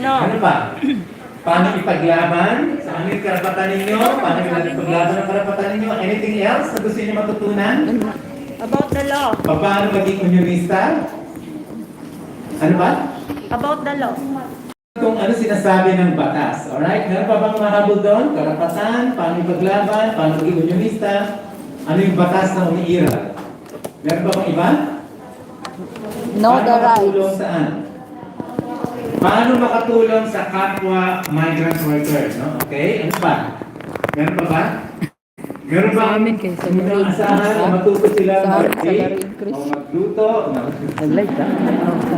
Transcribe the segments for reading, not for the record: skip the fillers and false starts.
No. Ano pa? Paano ipaglaban? Ano yung karapatan ninyo? Paano ipaglaban ang karapatan ninyo? Anything else na gusto niyo matutunan? About the law. Paano maging unionista? Ano ba? About the law. Kung ano sinasabi ng batas. Alright? Meron pa bang mahabol doon? Karapatan, paano ipaglaban, paano maging unionista? Ano yung batas na umiiral? Meron pa bang iba? Know the Makatulong rights. saan? Paano makatulong sa kapwa migrant workers? No? Okay? Ano pa? Meron pa ba? Meron ba Sa amin kayo, salary asahan na matuto sila Sa amin, salary mag-bake increase. o magluto? No? Nag-like ka?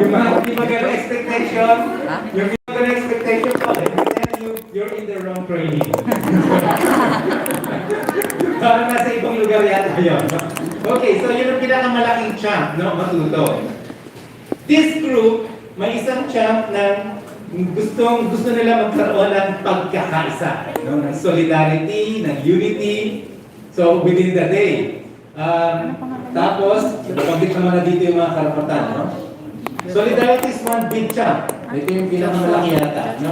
Yung mga hindi magandang expectation, yung hindi magandang expectation po, you're in the wrong training. Parang nasa ibang lugar yata yun. Okay, so yun ang pinakamalaking chunk, no? Matuto. This group, may isang chunk na gusto nila magkaroon ng pagkakaisa, no? Ng solidarity, ng unity, so within the day. Tapos, nabanggit naman na dito yung mga karapatan, no? Solidarity is one big chunk. Ito yung pinakamalaki yata, no?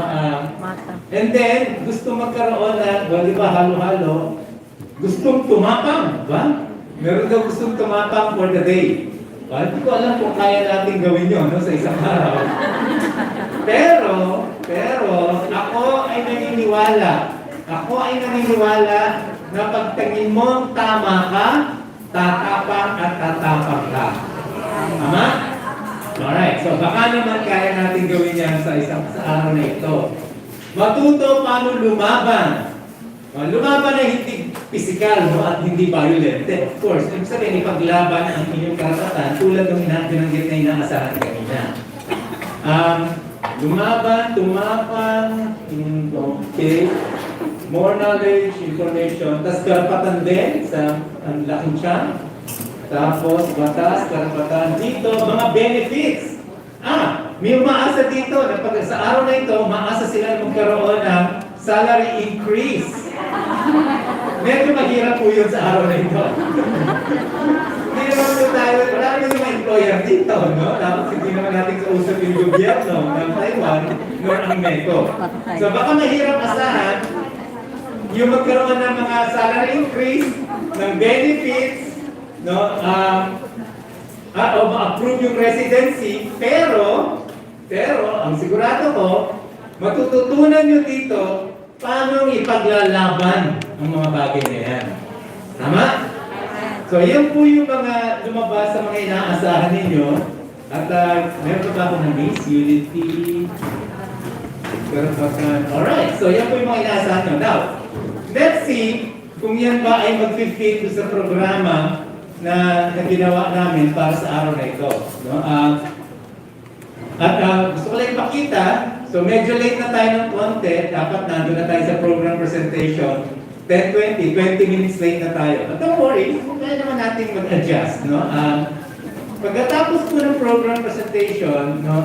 And then, gusto magkaroon na, well, di ba, halo-halo, gustong tumapang, ba? Meron daw gustong tumapang for the day. Hindi ko alam kung kaya natin gawin yun, no, sa isang araw. Pero, ako ay naniniwala na pagtingin mo tama ka, tatapang at tatapang ka. Tama? Alright, so baka naman kaya natin gawin yan sa araw na ito. Matuto paano lumaban. Lumaban na hindi physical, no, at hindi violent. Of course, ibig sabihin, ipaglaban ang inyong karapatan tulad ng binanggit na inaasahan kanina. Lumaban, tumapang, okay, more knowledge, information, tapos karapatan din sa ang laking chunk. Tapos, batas, karapatan dito, mga benefits. May umaasa dito na pag sa araw na ito, umaasa sila magkaroon ng salary increase. Medyo mahirap po yun sa araw na ito. Hindi naman po tayo, wala naman yung mga employer dito, no? Tapos hindi naman natin kausap yung gobyerno ng Taiwan nor ang MECO. So baka mahirap asahan yung magkaroon ng mga salary increase, ng benefits, no? O ma-approve yung residency, pero, ang sigurado ko, matututunan nyo dito paano ipaglalaban ang mga bagay na yan. Tama? So, yan po yung mga lumabas sa mga inaasahan ninyo. At meron pa ba ako ng base? Unity. Alright, so yan po yung mga inaasahan nyo. Now, let's see kung yan ba ay mag-fit sa programa na ginawa namin para sa araw na ito. No? Gusto ko lang ipakita, so medyo late na tayo ng konti, dapat nandun na tayo sa program presentation, 20 minutes late na tayo. But don't worry, kaya naman natin mag-adjust. No? Pagkatapos po ng program presentation, no,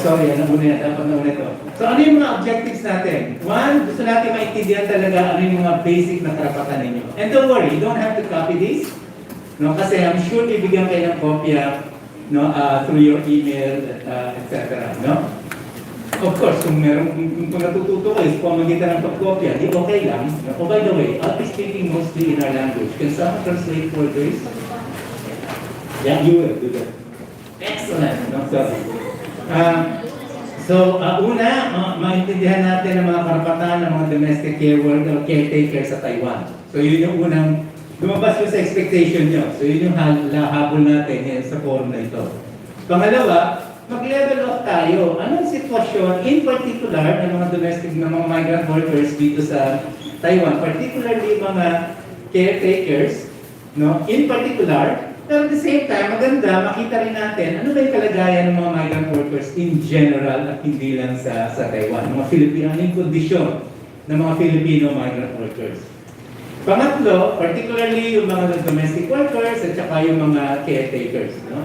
sorry, dapat nauna ito. So ano yung mga objectives natin? One, gusto natin maintindihan talaga ano yung mga basic na karapatan ninyo. And don't worry, you don't have to copy this. No, kasi I'm sure bibigyan kayo ng kopya, no, through your email, etc. No? Of course, kung natututo kayo, kung magitan ng pagkopya, di okay lang. No? Oh, by the way, I'll be speaking mostly in our language. Can someone translate for this? Yeah, you will do that. Excellent. No, sorry. Una, maintindihan natin ang mga karapatan ng mga domestic caretakers sa Taiwan. So, yun yung unang lumabas yun sa expectation nyo. So, yun yung habol natin sa forum na ito. Pangalawa, mag-level up tayo. Anong sitwasyon, in particular, ng mga domestic, ng mga migrant workers dito sa Taiwan, particularly mga caretakers, no? In particular, pero at the same time, maganda, makita rin natin ano ba yung kalagayan ng mga migrant workers in general at hindi lang sa Taiwan. Mga Filipino, ano yung kondisyon ng mga Filipino migrant workers. Pangatlo, particularly yung mga domestic workers at saka yung mga caretakers. No?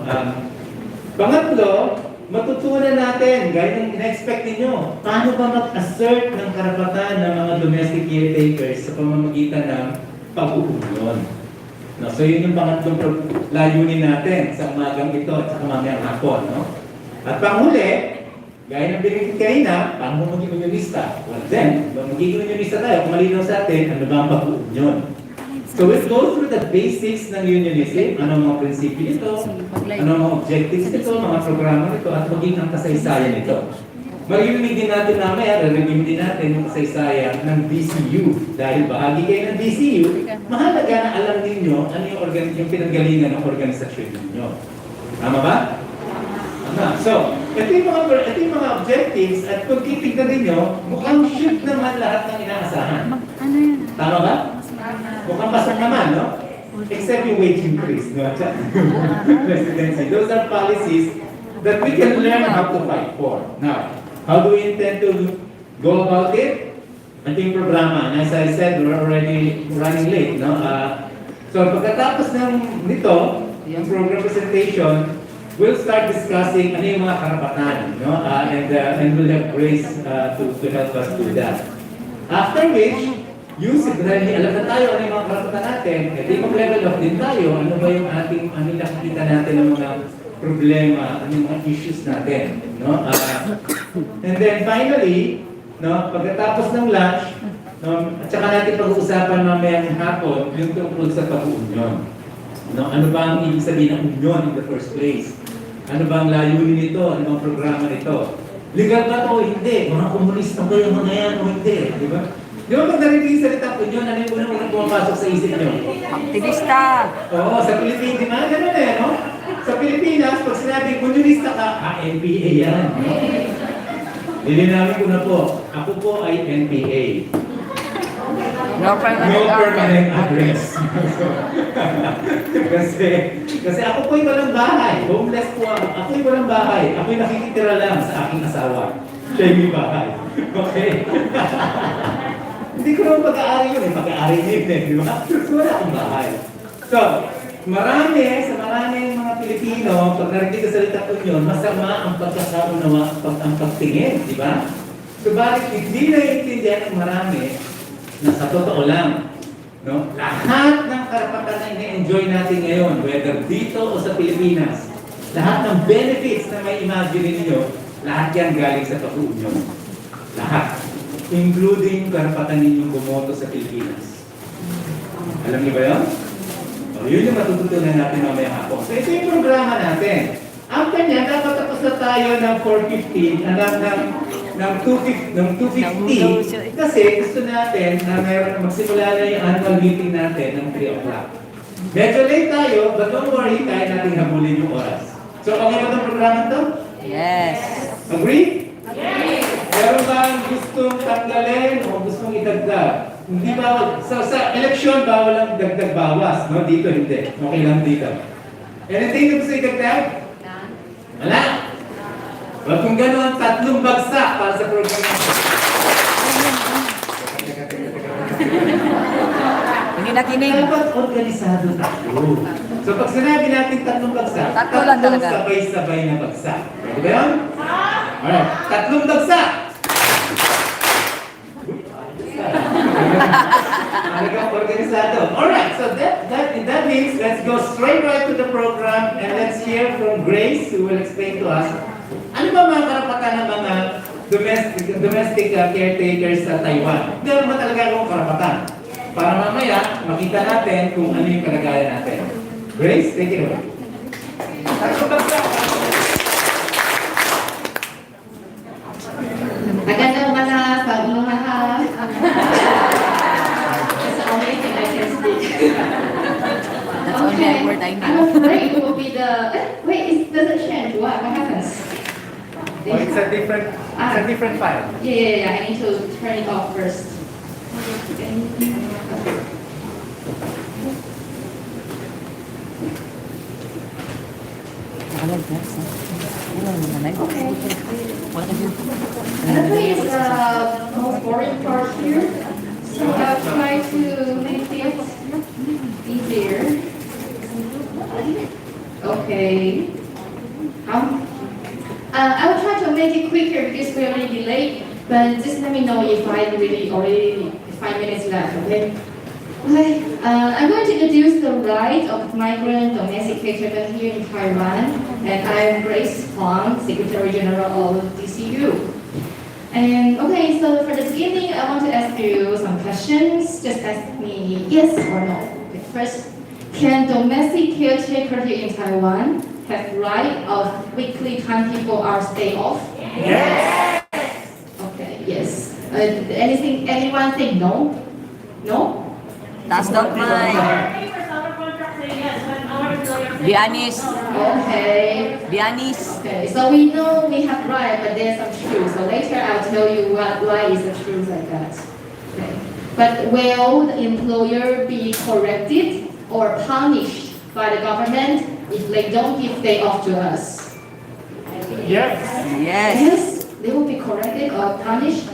Pangatlo, matutunan natin, gaya ng in-expect ninyo, paano ba mag-assert ng karapatan ng mga domestic caretakers sa pamamagitan ng pag-uunlon. No? So yun yung pangatlong layunin natin sa umagang ito at sa mamayang hapon. No? At panghuli, gaya ng binigit kanina, paano mo maging unionista? Well then, magiging unionista tayo, kung malinaw sa atin, ano ba ang pag-union? So we'll go through the basics ng unionism, ano ang mga prinsipyo nito, ano ang mga objectives nito, mga programa nito, at maging ang kasaysayan nito. Maririnig din natin mamaya, review din natin yung kasaysayan ng DCU. Dahil bahagi kayo ng DCU, mahalaga na alam ninyo ano yung pinanggalingan ng organisasyon ninyo. Tama ba? So, ito yung mga objectives at kung titignan ninyo, mukhang shoot naman lahat ng inaasahan. Tama ba? Mukhang pasok naman, no? Except yung wage increase, no? Presidency. Those are policies that we can learn how to fight for. Now, how do we intend to go about it? Ito yung programa. And as I said, we're already running late, no? So, pagkatapos nito, yung program presentation, we'll start discussing ano yung mga karapatan, no? And we'll have Grace to help us do that. After which, dahil alam na tayo ano yung mga karapatan natin, di mag-level up din tayo, ano ba yung ano yung nakikita natin ng mga problema, ano yung mga issues natin, no? And then finally, no, pagkatapos ng lunch, no, at saka natin pag-uusapan mamayang hapon yung tungkol sa pag-union. No, ano ba ang ibig sabihin ng union in the first place? Ano ba ang layunin nito? Ano bang programa nito? Legal ba ito o hindi? Mga komunista ba yung mga yan o hindi? Di ba? Di ba pag narinig yung salita union, ano yung unang pumapasok sa isip nyo? Aktivista. Oo, sa Pilipinas, di ba? Ganun eh, no? Sa Pilipinas, pag sinabi komunista ka, NPA yan. Lilinawin ko na po, ako po ay NPA. No permanent address. kasi ako po'y walang bahay. Homeless po ako. Ako'y walang bahay. Ako'y nakikitira lang sa aking asawa. Siya'y may bahay. Okay? Hindi ko naman pag-aari yun eh. Pag-aari yun eh. Di ba? So, wala akong bahay. So, sa maraming mga Pilipino, pag narinig sa salita ko yun, masama ang pagkakaunawa, ang pagtingin. Di ba? Subalit, hindi naiintindihan ng marami na sa totoo lang, no? Lahat ng karapatan na ina-enjoy natin ngayon, whether dito o sa Pilipinas, lahat ng benefits na may imagine ninyo, lahat yan galing sa pag-union. Lahat. Including karapatan ninyong bumoto sa Pilipinas. Alam niyo ba yun? O, yun yung matututunan natin mamaya hapon. So ito yung programa natin. After niya, dapat tapos na tayo ng 4:15, ng 2:50 kasi gusto natin na magsimula na yung annual meeting natin ng 3 o'clock. Medyo late tayo, but don't worry, kaya natin habulin yung oras. So, okay ba itong programa to? Yes. Agree? Agree! Meron bang gustong tanggalin o gustong idagdag? Hindi bawal. Sa eleksyon, bawal lang dagdag bawas. No? Dito, hindi. Okay lang dito. Anything na gusto idagdag? Wala? Well, kung gano'n, 3 bagsak para sa program natin. Hindi nakinig. Dapat organisado tayo. So pag sinabi natin 3 bagsak, 3 lang talaga. sabay-sabay na bagsak. Pwede ba yun? Alright, 3 bagsak! Talagang organisado. Alright, so that means let's go straight right to the program and let's hear from Grace who will explain to us ano ba mga karapatan ng mga domestic caretakers sa Taiwan. Meron ba talaga akong karapatan? Para mamaya makita natin kung ano yung kalagayan natin. Grace, take it away. Magandang umaga sa inyong lahat. It's the only thing I can speak. That's only a word I know. I'm afraid it will be the... Wait, does it change? What happens? Oh, it's a different file. Yeah. I need to turn it off first. Okay. And the thing is the most boring part here. So I'll try to make it easier. Okay. I'll try to make it quicker because we're already late. But just let me know if I really already 5 minutes left, okay? Okay, I'm going to introduce the right of migrant domestic workers here in Taiwan, and I'm Grace Huang, Secretary General of DCU. And okay, so for the beginning, I want to ask you some questions. Just ask me yes or no. Okay, first, can domestic caretaker here in Taiwan have right of weekly 24-hour day off? Yes. Okay, yes. Anyone think no? No? Taas daw kamay. Be honest. Okay. Be honest. Okay, so we know we have right, but there's some truth. So later I'll tell you why is the truth like that. Okay. But will the employer be corrected or punished by the government if they don't give day off to us? Yes. Yes. Yes, they will be corrected or punished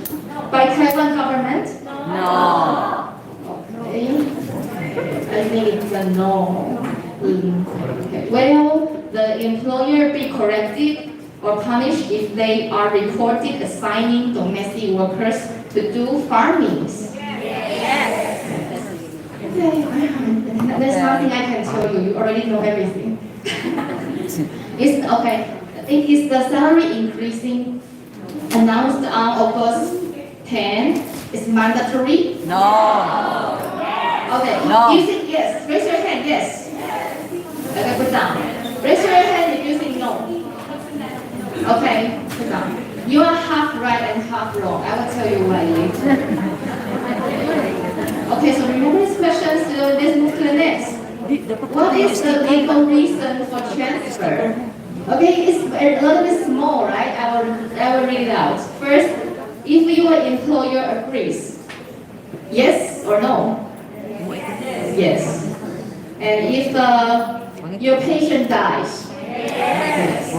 by Taiwan government? No. Okay. I think it's a no. Okay. Will the employer be corrected or punished if they are reported assigning domestic workers to do farmings? Yes. Okay. There's nothing I can tell you. You already know everything. Is okay. I think is the salary increasing announced on August 10 is mandatory? No. Okay. No. You think yes. Raise your hand. Yes. Okay, put down. Raise your hand if you think no. Okay, put down. You are half right and half wrong. I will tell you why later. Okay, so remember these questions. So let's move to the next. What is the legal reason for transfer? Okay, it's a little bit small, right? I will read it out. First, if your employer agrees, yes or no? Yes. And if your patient dies, yes.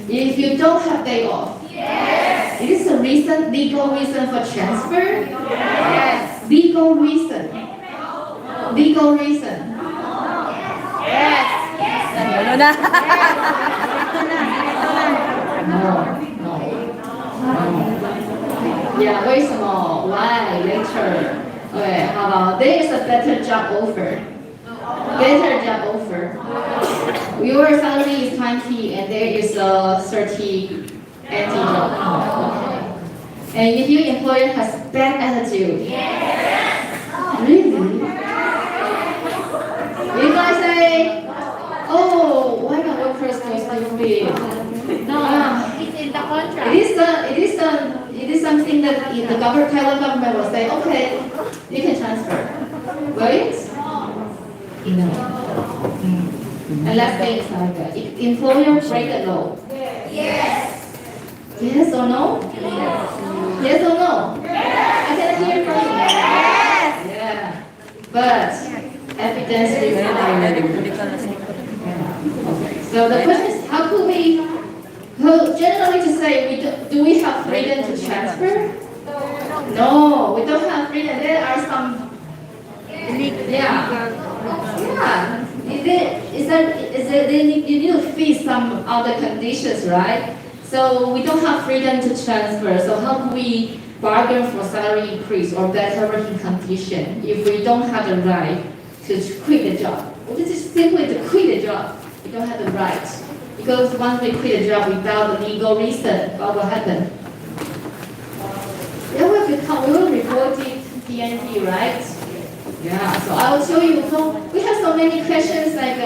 If you don't have day off, yes. It is a reason, legal reason for transfer? Yes. Legal reason. Legal reason. Yes. Ano na? No. Yeah, very small. Why? Later. Okay, how about there is a better job offer? Better job offer. Your salary is 20 and there is a 30 NT job. Okay. And if your employer has bad attitude? Yes. Really? You guys say, oh, why not workers so stupid? No, It's in the contract. it is something that the Taiwan government will say, okay, you can transfer. Right? No. And last thing is like that. If employer break the law. Yes. Yes or no? Yes or no? I cannot hear from you. Yes. Yeah. But evidence required. Okay. So the question is, how could we, generally to say, do we have freedom to transfer? No, we don't have freedom. There are some, yeah. You need to fit some other conditions, right? So we don't have freedom to transfer. So how can we bargain for salary increase or better working condition if we don't have the right to quit the job? This is simply to quit the job. We don't have the right. Because once we quit a job without a legal reason, what will happen? We will report it to TNT, right? Yeah, so I will show you. So we have so many questions like,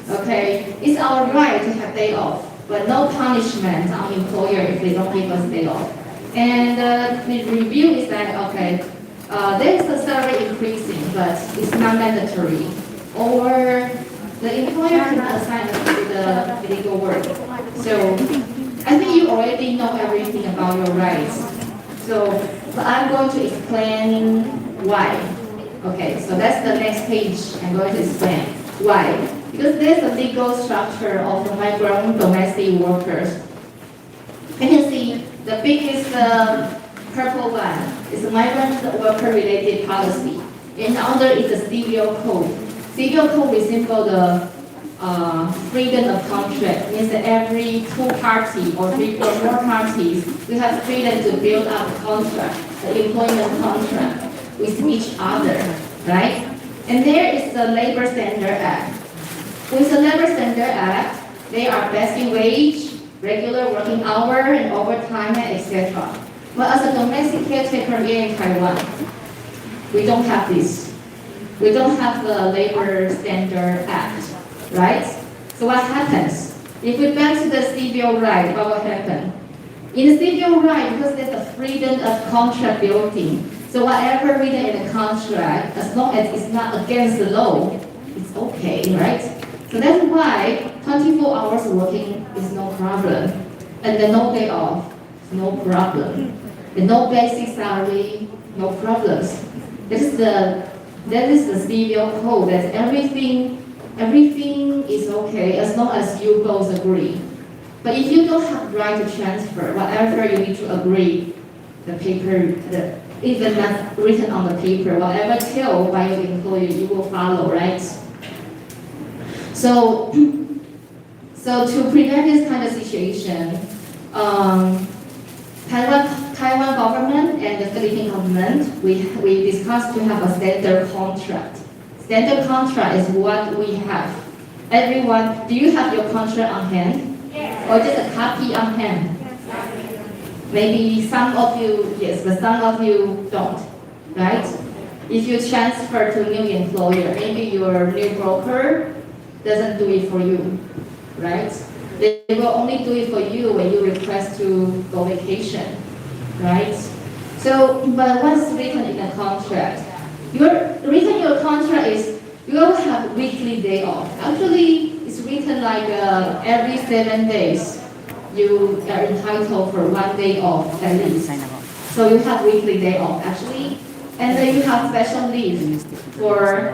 okay, it's our right to have day off, but no punishment on employer if they don't give us day off. And the review is that, okay, there is a salary increasing, but it's not mandatory. Or the employer can assign us to the legal work. So I think you already know everything about your rights. So but I'm going to explain why. Okay, so that's the next page. I'm going to explain why. Because there's a legal structure of the migrant domestic workers. You can see the biggest purple one is the migrant worker related policy. And under is the civil code. Civil code resembles the freedom of contract. Means that every two parties or three or more parties, we have freedom to build up a contract, the employment contract with each other, right? And there is the Labor Standard Act. With the Labor Standard Act, they are basic wage, regular working hour, and overtime, etc. But as a domestic caretaker here in Taiwan, we don't have this. We don't have the Labor Standard Act, right? So what happens? If we back to the civil right, what will happen? In the civil right, because there's a freedom of contract built in, so whatever written in the contract, as long as it's not against the law, it's okay, right? So that's why 24 hours working is no problem. And the no day off, no problem. And no basic salary, no problems. That is the civil code, that everything is okay as long as you both agree. But if you don't have right to transfer, whatever you need to agree, the paper, even not written on the paper, whatever told by your employer, you will follow, right? So to prevent this kind of situation, Taiwan government and the Philippine government, we discussed to have a standard contract. Standard contract is what we have. Everyone, do you have your contract on hand? Or just a copy on hand? Maybe some of you, yes, but some of you don't, right? If you transfer to a new employer, maybe your new broker doesn't do it for you, right? They will only do it for you when you request to go vacation, right? So, but what's written in the contract? Written in your contract is you will have weekly day off. Actually, it's written like every 7 days you are entitled for 1 day off at least. So you have weekly day off actually, and then you have special leave for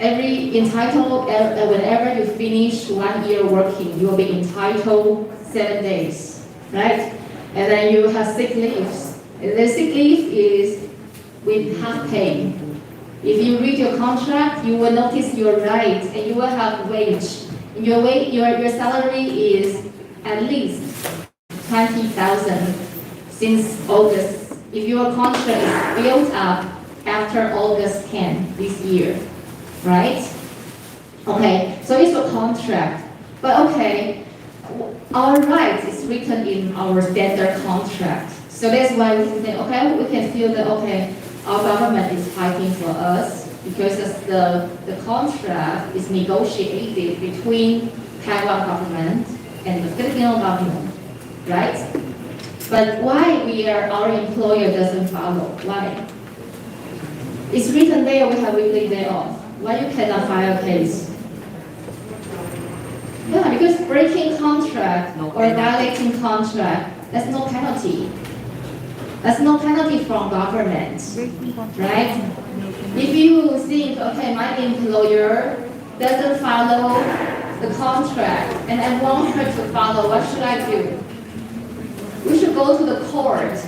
every entitled, whenever you finish 1 year working, you will be entitled 7 days, right? And then you have sick leaves. And the sick leave is with half pay. If you read your contract, you will notice your rights and you will have wage. Your salary is at least 20,000 since August. If your contract is built up after August 10 this year. Right? Okay, so it's a contract. But okay, our rights is written in our standard contract. So that's why we can say, okay, we can feel that, okay, our government is fighting for us because the contract is negotiated between Taiwan government and the Filipino government, right? But why our employer doesn't follow? Why? It's written there we have weekly day off. Why you cannot file a case? Yeah, because breaking contract or violating contract, that's no penalty. That's no penalty from government, right? If you think, okay, my employer doesn't follow the contract and I want her to follow, what should I do? We should go to the court.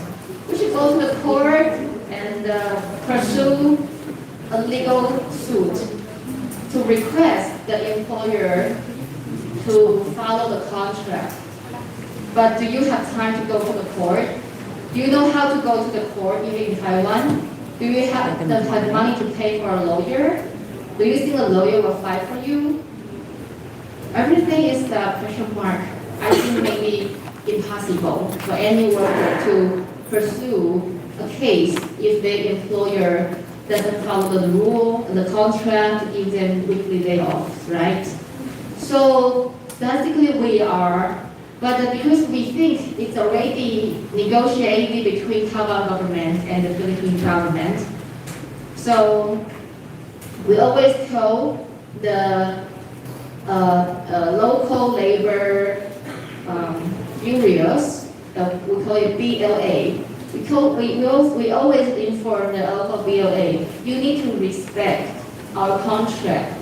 We should go to the court and pursue a legal suit to request the employer to follow the contract. But do you have time to go to the court? Do you know how to go to the court even in Taiwan? Do you have the money to pay for a lawyer? Do you think a lawyer will fight for you? Everything is the question mark. I think maybe impossible for any worker to pursue a case if the employer doesn't follow the rule, the contract, give them weekly day off, right? So basically we are, but because we think it's already negotiated between Taiwan government and the Philippine government, so we always tell the local labor unions, we call it BLA. We always inform the local BLA, you need to respect our contract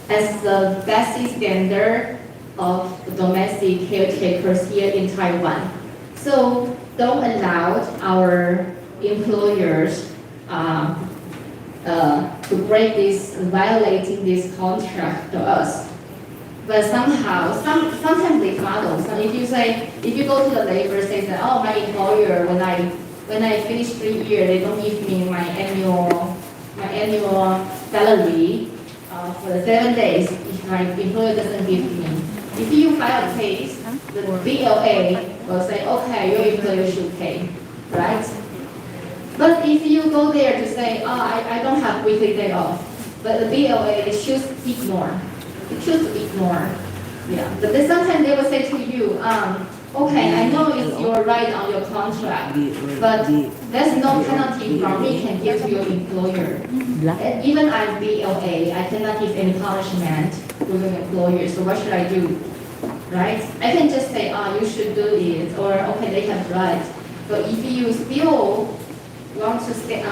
as the basic standard of domestic caretakers here in Taiwan. So don't allow our employers to break this, violating this contract to us. But somehow, sometimes they follow. So if you go to the labor, say that, oh, my employer, when I finish 3 years, they don't give me my annual annual salary for the 7 days if my employer doesn't give me. If you file a case, the BLA will say, okay, your employer should pay, right? But if you go there to say, oh, I don't have weekly day off, but the BLA, they choose to ignore. They choose to ignore. Yeah. But then sometimes they will say to you, okay, I know it's your right on your contract, but there's no penalty from me can give to your employer. And even I'm BLA, I cannot give any punishment to your employer, so what should I do? Right? I can just say, oh, you should do it, or okay, they have right. But if you still want to stay,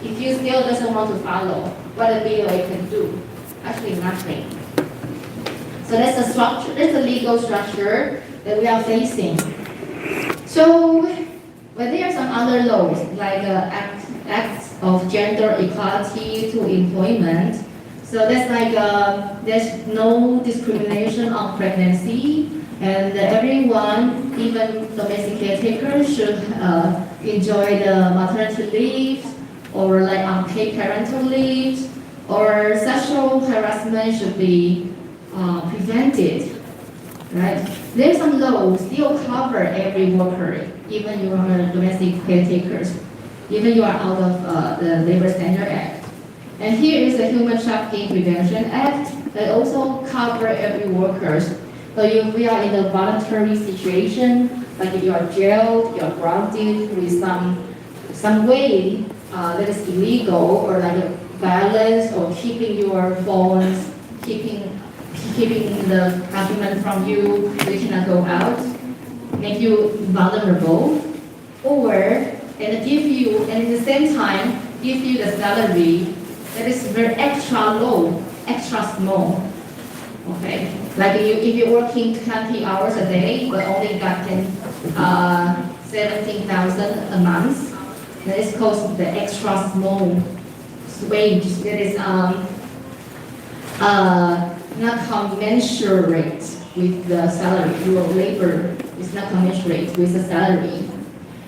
if you still doesn't want to follow, what a BLA can do? Actually nothing. So that's the structure, that's the legal structure that we are facing. So, but there are some other laws, like acts of gender equality to employment. So that's like, there's no discrimination on pregnancy, and everyone, even domestic caretakers, should enjoy the maternity leave, or like unpaid parental leave, or sexual harassment should be prevented, right? There's some laws still cover every worker, even you are domestic caretakers, even you are out of the Labor Standard Act. And here is the Human Trafficking Prevention Act that also cover every workers. So if we are in a voluntary situation, like if you are jailed, you are grounded with some way that is illegal, or like violence, or keeping your phones, keeping the document from you, you cannot go out, make you vulnerable, or and give you, and at the same time give you the salary that is very extra low, extra small. Okay, like if you're working 20 hours a day but only gotten 17,000 a month, that is called the extra small wage. That is not commensurate with the salary. Your labor is not commensurate with the salary.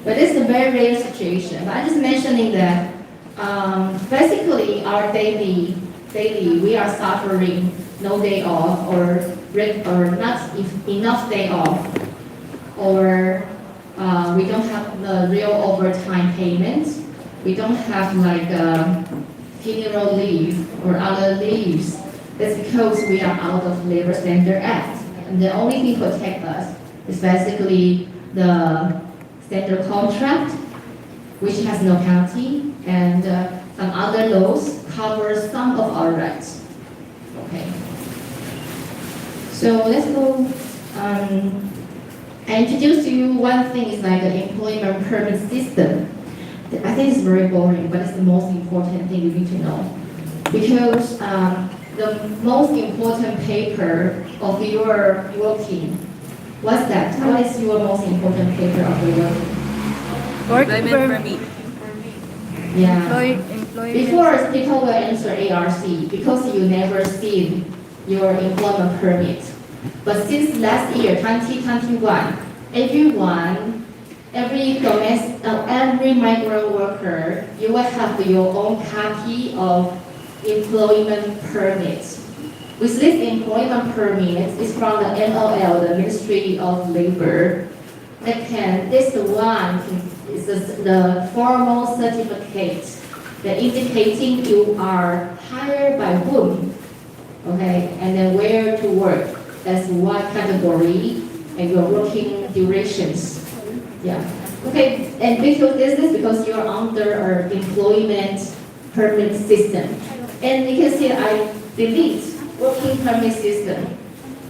But it's a very rare situation. But I'm just mentioning that basically our daily we are suffering no day off, or not enough day off, or we don't have the real overtime payments. We don't have like funeral leave or other leaves. That's because we are out of Labor Standard Act. And the only thing to protect us is basically the standard contract, which has no penalty, and some other laws cover some of our rights. Okay. So let's go. I introduced to you one thing is like the employment permit system. I think it's very boring, but it's the most important thing you need to know. Because the most important paper of your working, what's that? What is your most important paper of your working? Employment permit. Yeah. Employment. Before, people will answer ARC because you never seen your employment permit. But since last year, 2021, every migrant worker, you will have your own copy of employment permits. With this employment permit, it's from the NOL, the Ministry of Labor. This one is the formal certificate that indicating you are hired by whom, okay, and then where to work. That's what category and your working durations. Yeah. Okay, and because this is because you're under our employment permit system. And you can see I delete working permit system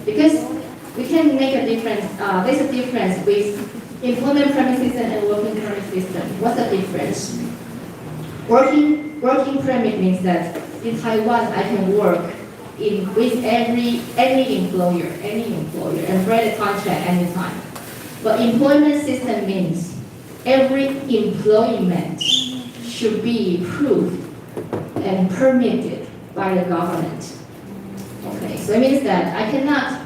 because we can make a difference. There's a difference with employment permit system and working permit system. What's the difference? Working permit means that in Taiwan I can work with any employer, and write a contract anytime. But employment system means every employment should be approved and permitted by the government. Okay, so it means that I cannot,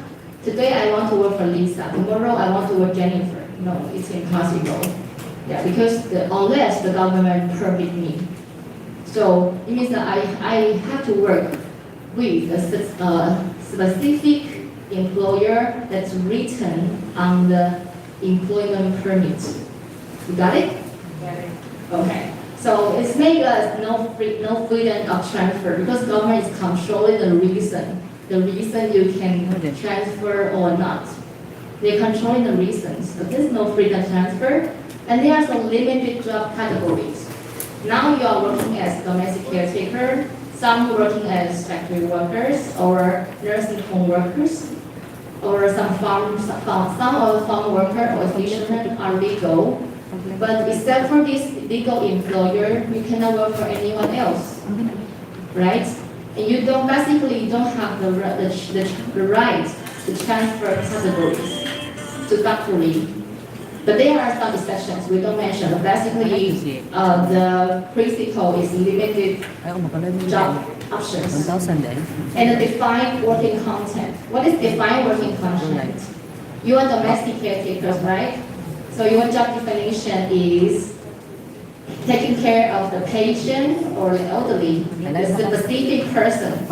today I want to work for Lisa, tomorrow I want to work Jennifer. No, it's impossible. Yeah, because unless the government permit me. So it means that I have to work with a specific employer that's written on the employment permit. You got it? Okay. So it's make us no freedom of transfer because government is controlling the reason you can transfer or not. They're controlling the reasons, but there's no freedom transfer, and there are some limited job categories. Now you are working as domestic caretaker, some working as factory workers or nursing home workers, or some farm worker or fishermen are legal. But except for this legal employer, you cannot work for anyone else, right? And you don't have the right to transfer categories to factory. But there are some exceptions we don't mention. But basically, the principle is limited job options and the defined working content. What is defined working content? You are domestic caretakers, right? So your job definition is taking care of the patient or the elderly, the specific person.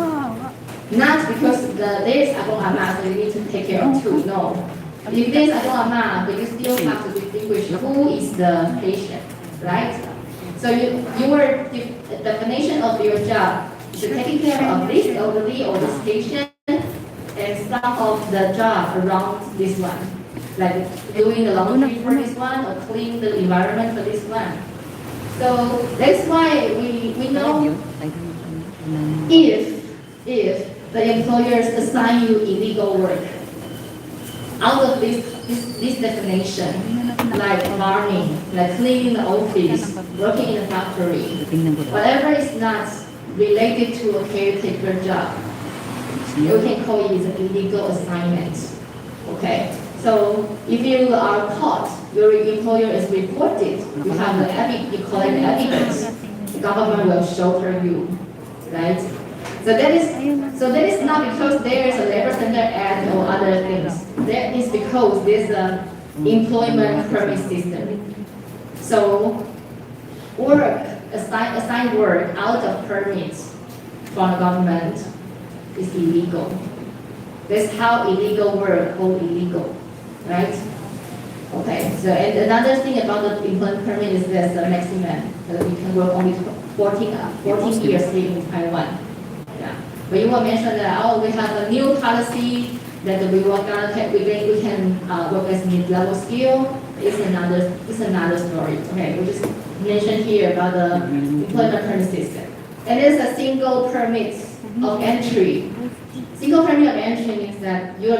Not because there's Agong Ama, so you need to take care of two. No. If there's Agong Ama, but you still have to distinguish who is the patient, right? So your definition of your job is taking care of this elderly or this patient and some of the job around this one. Like doing the laundry for this one or cleaning the environment for this one. So that's why we know if the employers assign you illegal work out of this definition, like farming, like cleaning the office, working in a factory, whatever is not related to a caretaker job, you can call it an illegal assignment. Okay. So if you are caught, your employer is reported, you have you collect evidence, the government will shelter you, right? So that is not because there is a labor standard act or other things. That is because there's an employment permit system. So assigned work out of permits from the government is illegal. That's how illegal work called illegal. Right? Okay, so and another thing about the employment permit is there's a maximum. You can work only 14 years here in Taiwan. Yeah. But you will mention that, we have a new policy that we can work as mid-level skill. It's another story. Okay, we just mentioned here about the employment permit system. And there's a single permit of entry. Single permit of entry means that your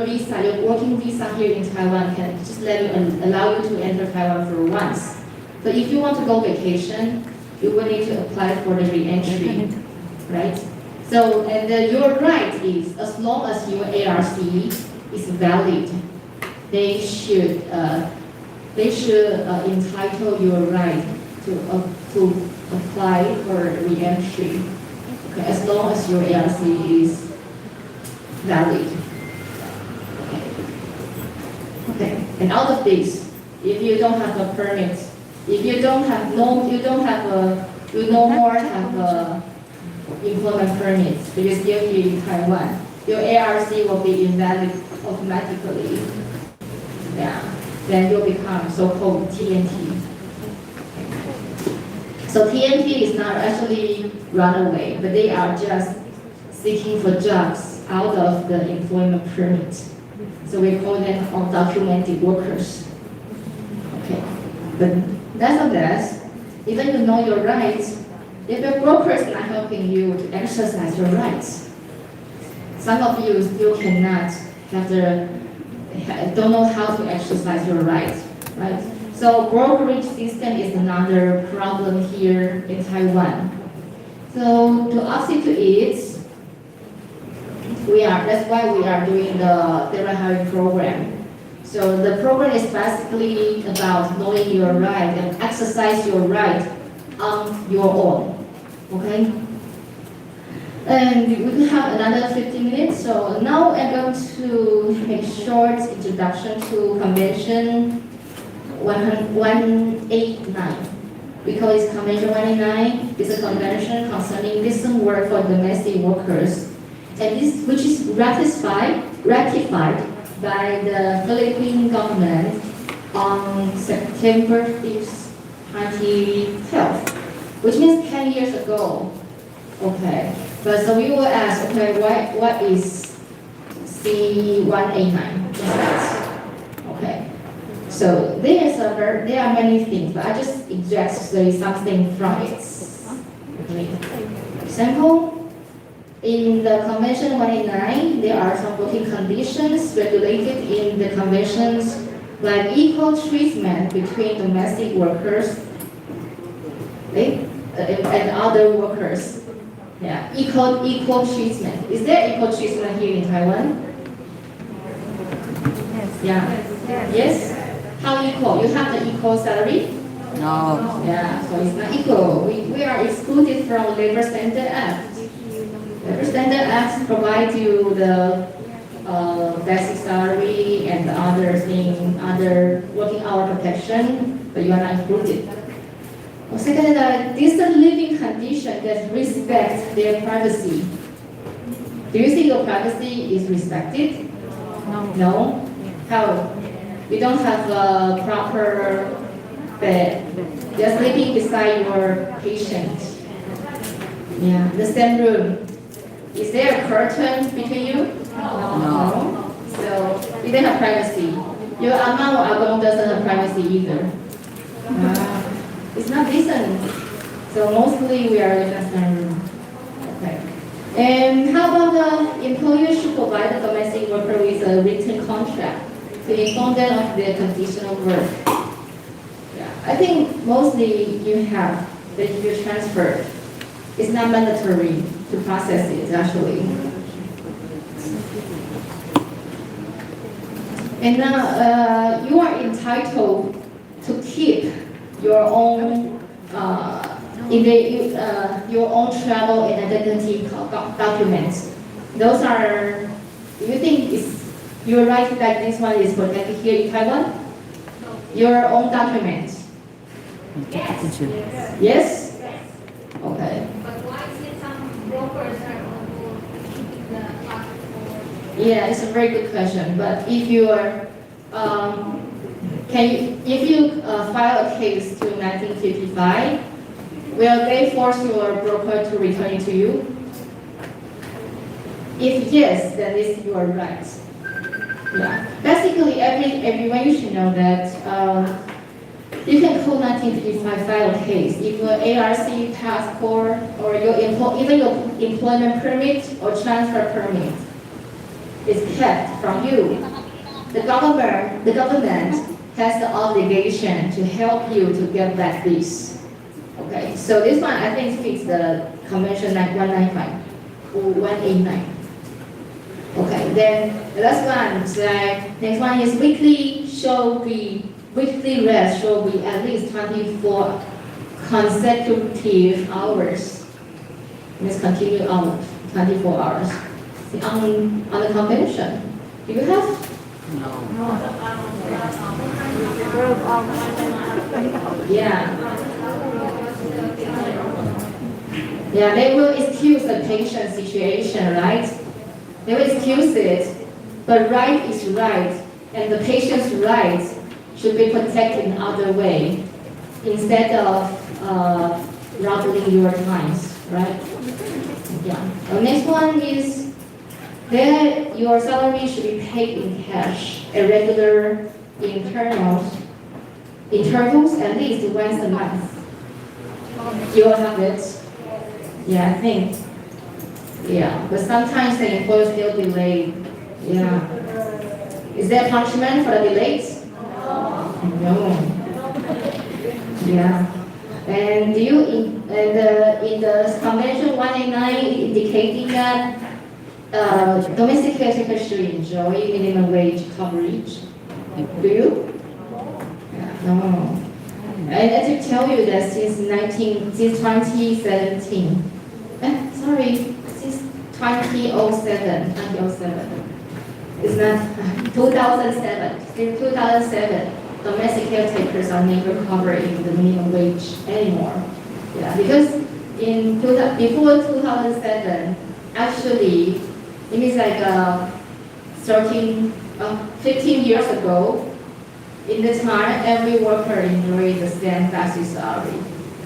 working visa here in Taiwan can just allow you to enter Taiwan for once. So if you want to go vacation, you will need to apply for the re-entry, right? So, and your right is, as long as your ARC is valid, they should entitle your right to apply for re-entry. Okay, as long as your ARC is valid. Okay. And out of this, if you don't have a permit, if you no more have a employment permit because you're here in Taiwan, your ARC will be invalid automatically. Yeah. Then you'll become so-called TNT. So TNT is not actually runaway, but they are just seeking for jobs out of the employment permit. So we call them undocumented workers. Okay. But nevertheless, even you know your rights, if the broker is not helping you to exercise your rights, some of you still cannot don't know how to exercise your rights, right? So brokerage system is another problem here in Taiwan. So to offset to it, that's why we are doing the direct hiring program. So the program is basically about knowing your right and exercise your right on your own. Okay? And we have another 15 minutes. So now I'm going to make a short introduction to Convention 189. We call it Convention 189. It's a convention concerning decent work for domestic workers, and this which is ratified by the Philippine government on September 5th, 2012, which means 10 years ago. Okay, but so we will ask, okay, what is C189? Okay, so there are many things, but I just say something from it. Okay. Example. In the Convention 189, there are some working conditions regulated in the conventions, like equal treatment between domestic workers, okay, and other workers. Yeah, equal treatment. Is there equal treatment here in Taiwan? Yeah. Yes? How equal? You have the equal salary? No. Yeah, so it's not equal. We are excluded from Labor Standard Act. Labor Standard Act provides you the basic salary and the other working hour protection, but you are not included. Second, decent living condition that respect their privacy. Do you think your privacy is respected? No. No? How? You don't have a proper bed. You're sleeping beside your patient. Yeah, the same room. Is there a curtain between you? No. So you don't have privacy. Your ama or agong doesn't have privacy either. It's not decent. So mostly we are in the same room. Okay. And how about the employer should provide the domestic worker with a written contract to inform them of their condition of work? Yeah. I think mostly you have that if you transfer. It's not mandatory to process it actually. And now you are entitled to keep your own your own travel and identity documents. Those are. Do you think you're right that this one is protected here in Taiwan? Your own documents. Yes. Yes. Okay. But why is it some brokers are also keeping the passport? Yeah, it's a very good question. But if you are, if you file a case to 1955, will they force your broker to return it to you? If yes, then this you are right. Yeah. Basically, everyone you should know that you can call 1955 file a case if your ARC passport or even your employment permit or transfer permit is kept from you. The government has the obligation to help you to get back this. Okay, so this one I think fits the Convention 195 or 189. Okay, then the last one, next one is weekly rest should be at least 24 consecutive hours. Means continue on 24 hours. On the convention, do you have? Yeah. Yeah, they will excuse the patient situation, right? They will excuse it, but right is right, and the patient's rights should be protected in other way, instead of robbing your times, right? Yeah. The next one is that your salary should be paid in cash at regular intervals at least once a month. You will have it. Yeah, I think. Yeah, but sometimes the employer still delay. Yeah. Is there punishment for the delays? No. Yeah. And in the Convention 189 indicating that domestic caretakers should enjoy minimum wage coverage. Do you? Yeah, no. And as I tell you that since 2017, since 2007, it's not 2007. Since 2007, domestic caretakers are never covered in the minimum wage anymore. Yeah, because before 2007, actually, it means like 15 years ago, in the time, every worker enjoyed the same basic salary.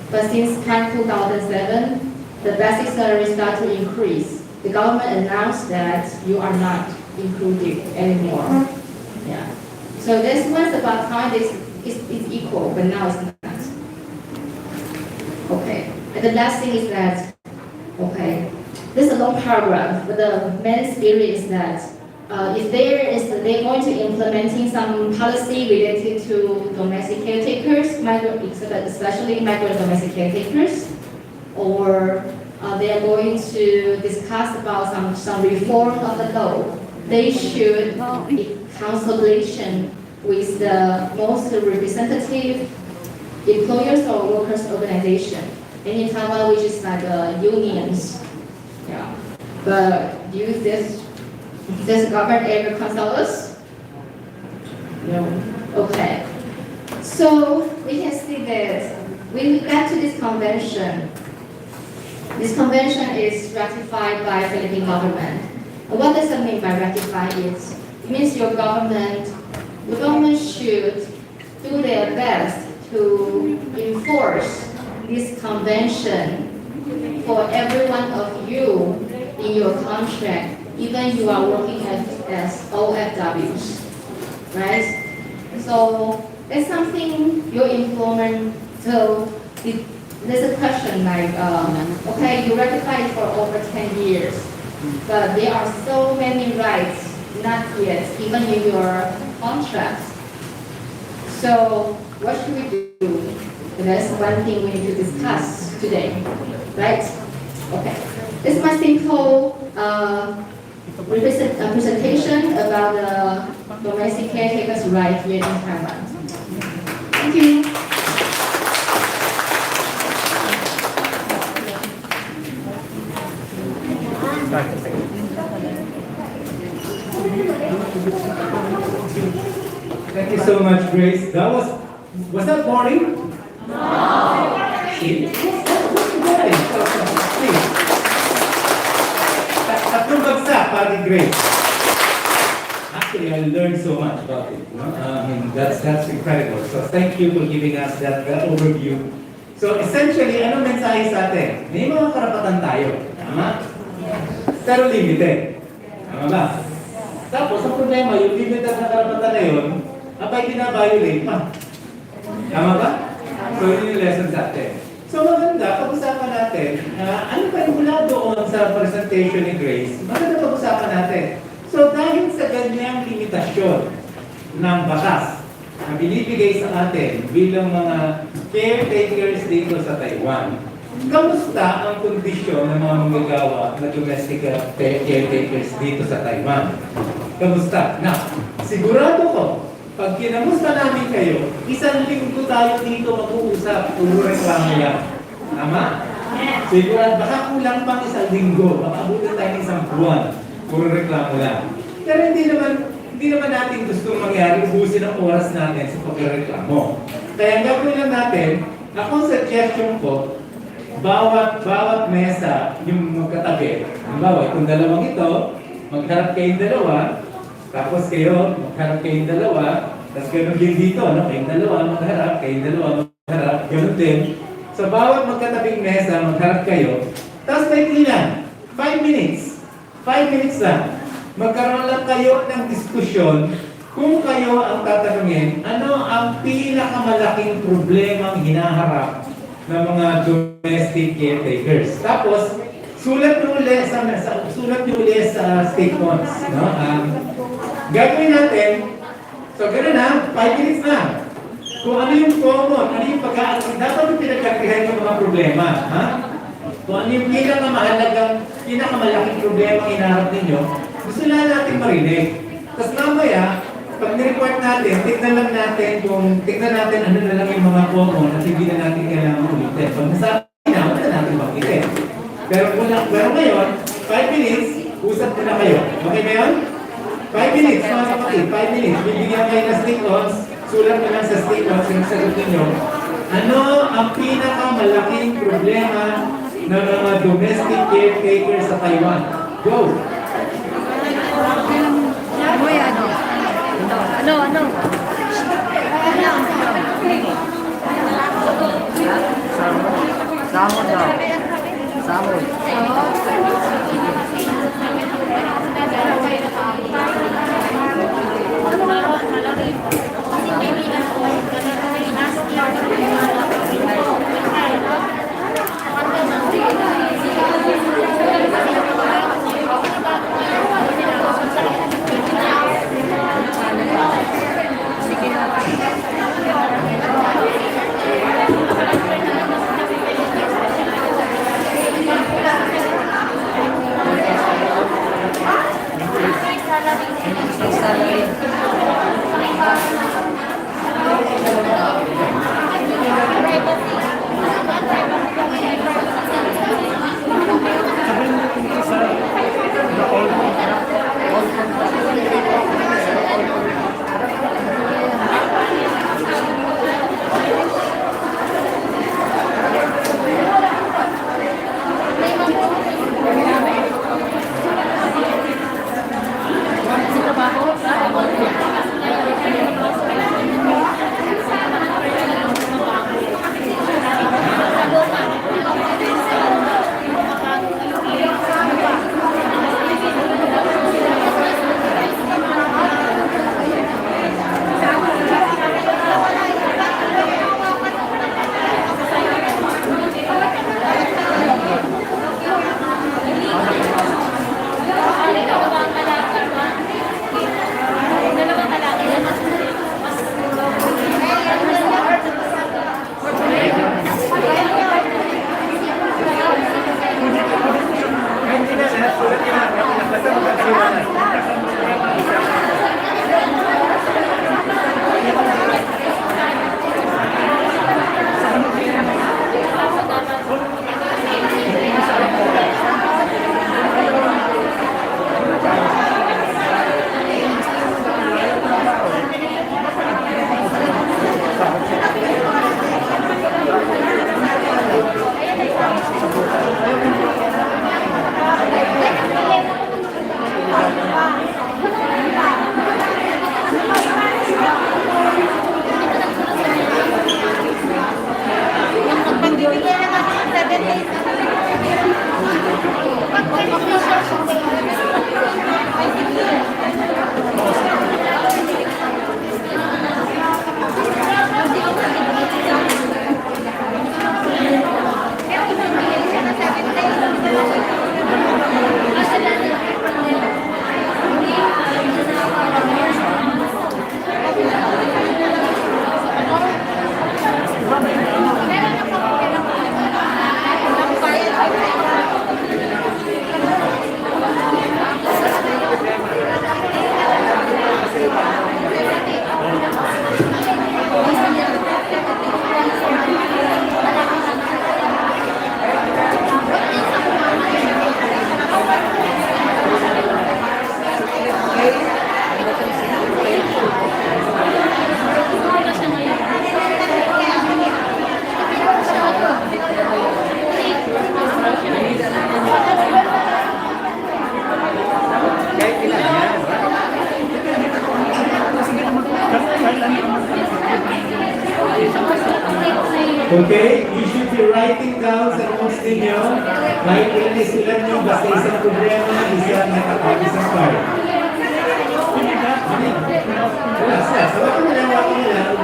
But since 2007, the basic salary started to increase. The government announced that you are not included anymore. Yeah. So this was about time it's equal, but now it's not. Okay. And the last thing is that, okay, this is a long paragraph, but the main spirit is that if they're going to implementing some policy related to domestic caretakers, especially migrant domestic caretakers, or they are going to discuss about some reform of the law, they should consultation with the most representative employers or workers organization. And in Taiwan, which is like unions. Yeah. But use this government ever consult us? No. Okay. So we can see that when we got to this convention is ratified by Philippine government. And what does it mean by ratified? It means your government should do their best to enforce this convention for every one of you in your contract, even you are working as OFWs, right? So that's something your employment. So there's a question like, okay, you ratified for over 10 years, but there are so many rights not yet, even in your contract. So what should we do? That's one thing we need to discuss today, right? Okay. This is my simple presentation about the domestic caretakers' right here in Taiwan. Thank you. Thank you so much, Grace. Was that boring? No. Please. Tatlong bagsak para kay Grace. Actually, I learned so much about it. No? That's incredible. So thank you for giving us that overview. So essentially, ano mensahe sa atin? May mga karapatan tayo. Tama? Pero limited. Tama ba? Tapos, ang problema, yung limited na karapatan na yun, abay binabiolate pa. Tama ba? So, yun yung lesson sa atin. So, maganda, pag-usapan natin, ano pa yung mula doon sa presentation ni Grace, maganda pag-usapan natin. So, dahil sa ganyang limitasyon ng batas na binibigay sa atin bilang mga caretakers dito sa Taiwan, kamusta ang kondisyon ng mga manggagawa na domestic caretakers dito sa Taiwan? Kamusta? Na, sigurado ko, pag kinamusta namin kayo, isang linggo tayo dito mag-uusap, puro reklamo yan. Tama? Sigurado, baka kulang pang isang linggo, baka abutin tayo ng isang buwan, puro reklamo lang. Pero hindi naman natin gustong mangyari, ubusin ang oras natin sa pagreklamo. Kaya ang gagawin lang natin, akong suggestion ko, bawat mesa yung magkatabi. Halimbawa, itong dalawang ito, magharap kayong dalawa, tapos kayo, magharap kayong dalawa, tapos gano'n din dito, no? Kayong dalawa, magharap, kayong dalawa, magharap, gano'n din. Sa bawat magkatabing mesa, magharap kayo, tapos may kailan, 5 minutes. 5 minutes lang. Magkaroon lang kayo ng diskusyon kung kayo ang tatanungin, ano ang pinakamalaking problemang hinaharap ng mga domestic caretakers. Tapos, sulat nyo ulit sa statements. No? Gagawin natin, so gano'n na, 5 minutes na. Kung ano yung common, ano yung pag-aasin, dapat yung pinagkakrihan ng mga problema. Ha? Kung ano yung pinakamalaking problema ang hinaharap ninyo, gusto lang natin marinig. Tapos mamaya, pag nireport natin, tignan natin ano na lang yung mga common at hindi na natin kailangan ulitin. Pag nasabi na, wala na natin makitin. Pero ngayon, 5 minutes, usap na kayo. Okay ba yun? 5 minutes, mga kapatid, 5 minutes. Bibigyan kayo ng stick-ons. sulat na lang sa statement, sinasagot ninyo, ano ang pinakamalaking problema ng mga domestic caretaker sa Taiwan? Go! Uy, ano? Ano? Samod daw. Samod. Okay, you should be writing down sa notes ninyo, kahit ilan isulat nyo, basta isang problema, isang part. Wala, sir. Sabi ko nila, wako nila,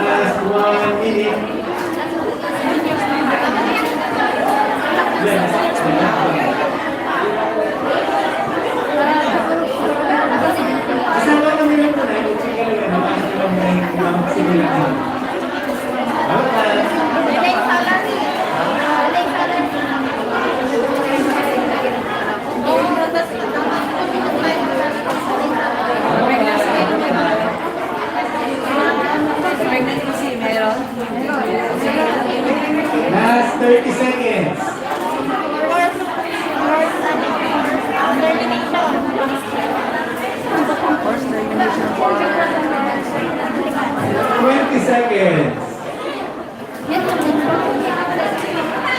last 1 minute. Yes. Kasama kami lang po na yung chicken na naman silang may simulahan. Pregnancy, meron? 30 seconds. Forced termination for 20 seconds.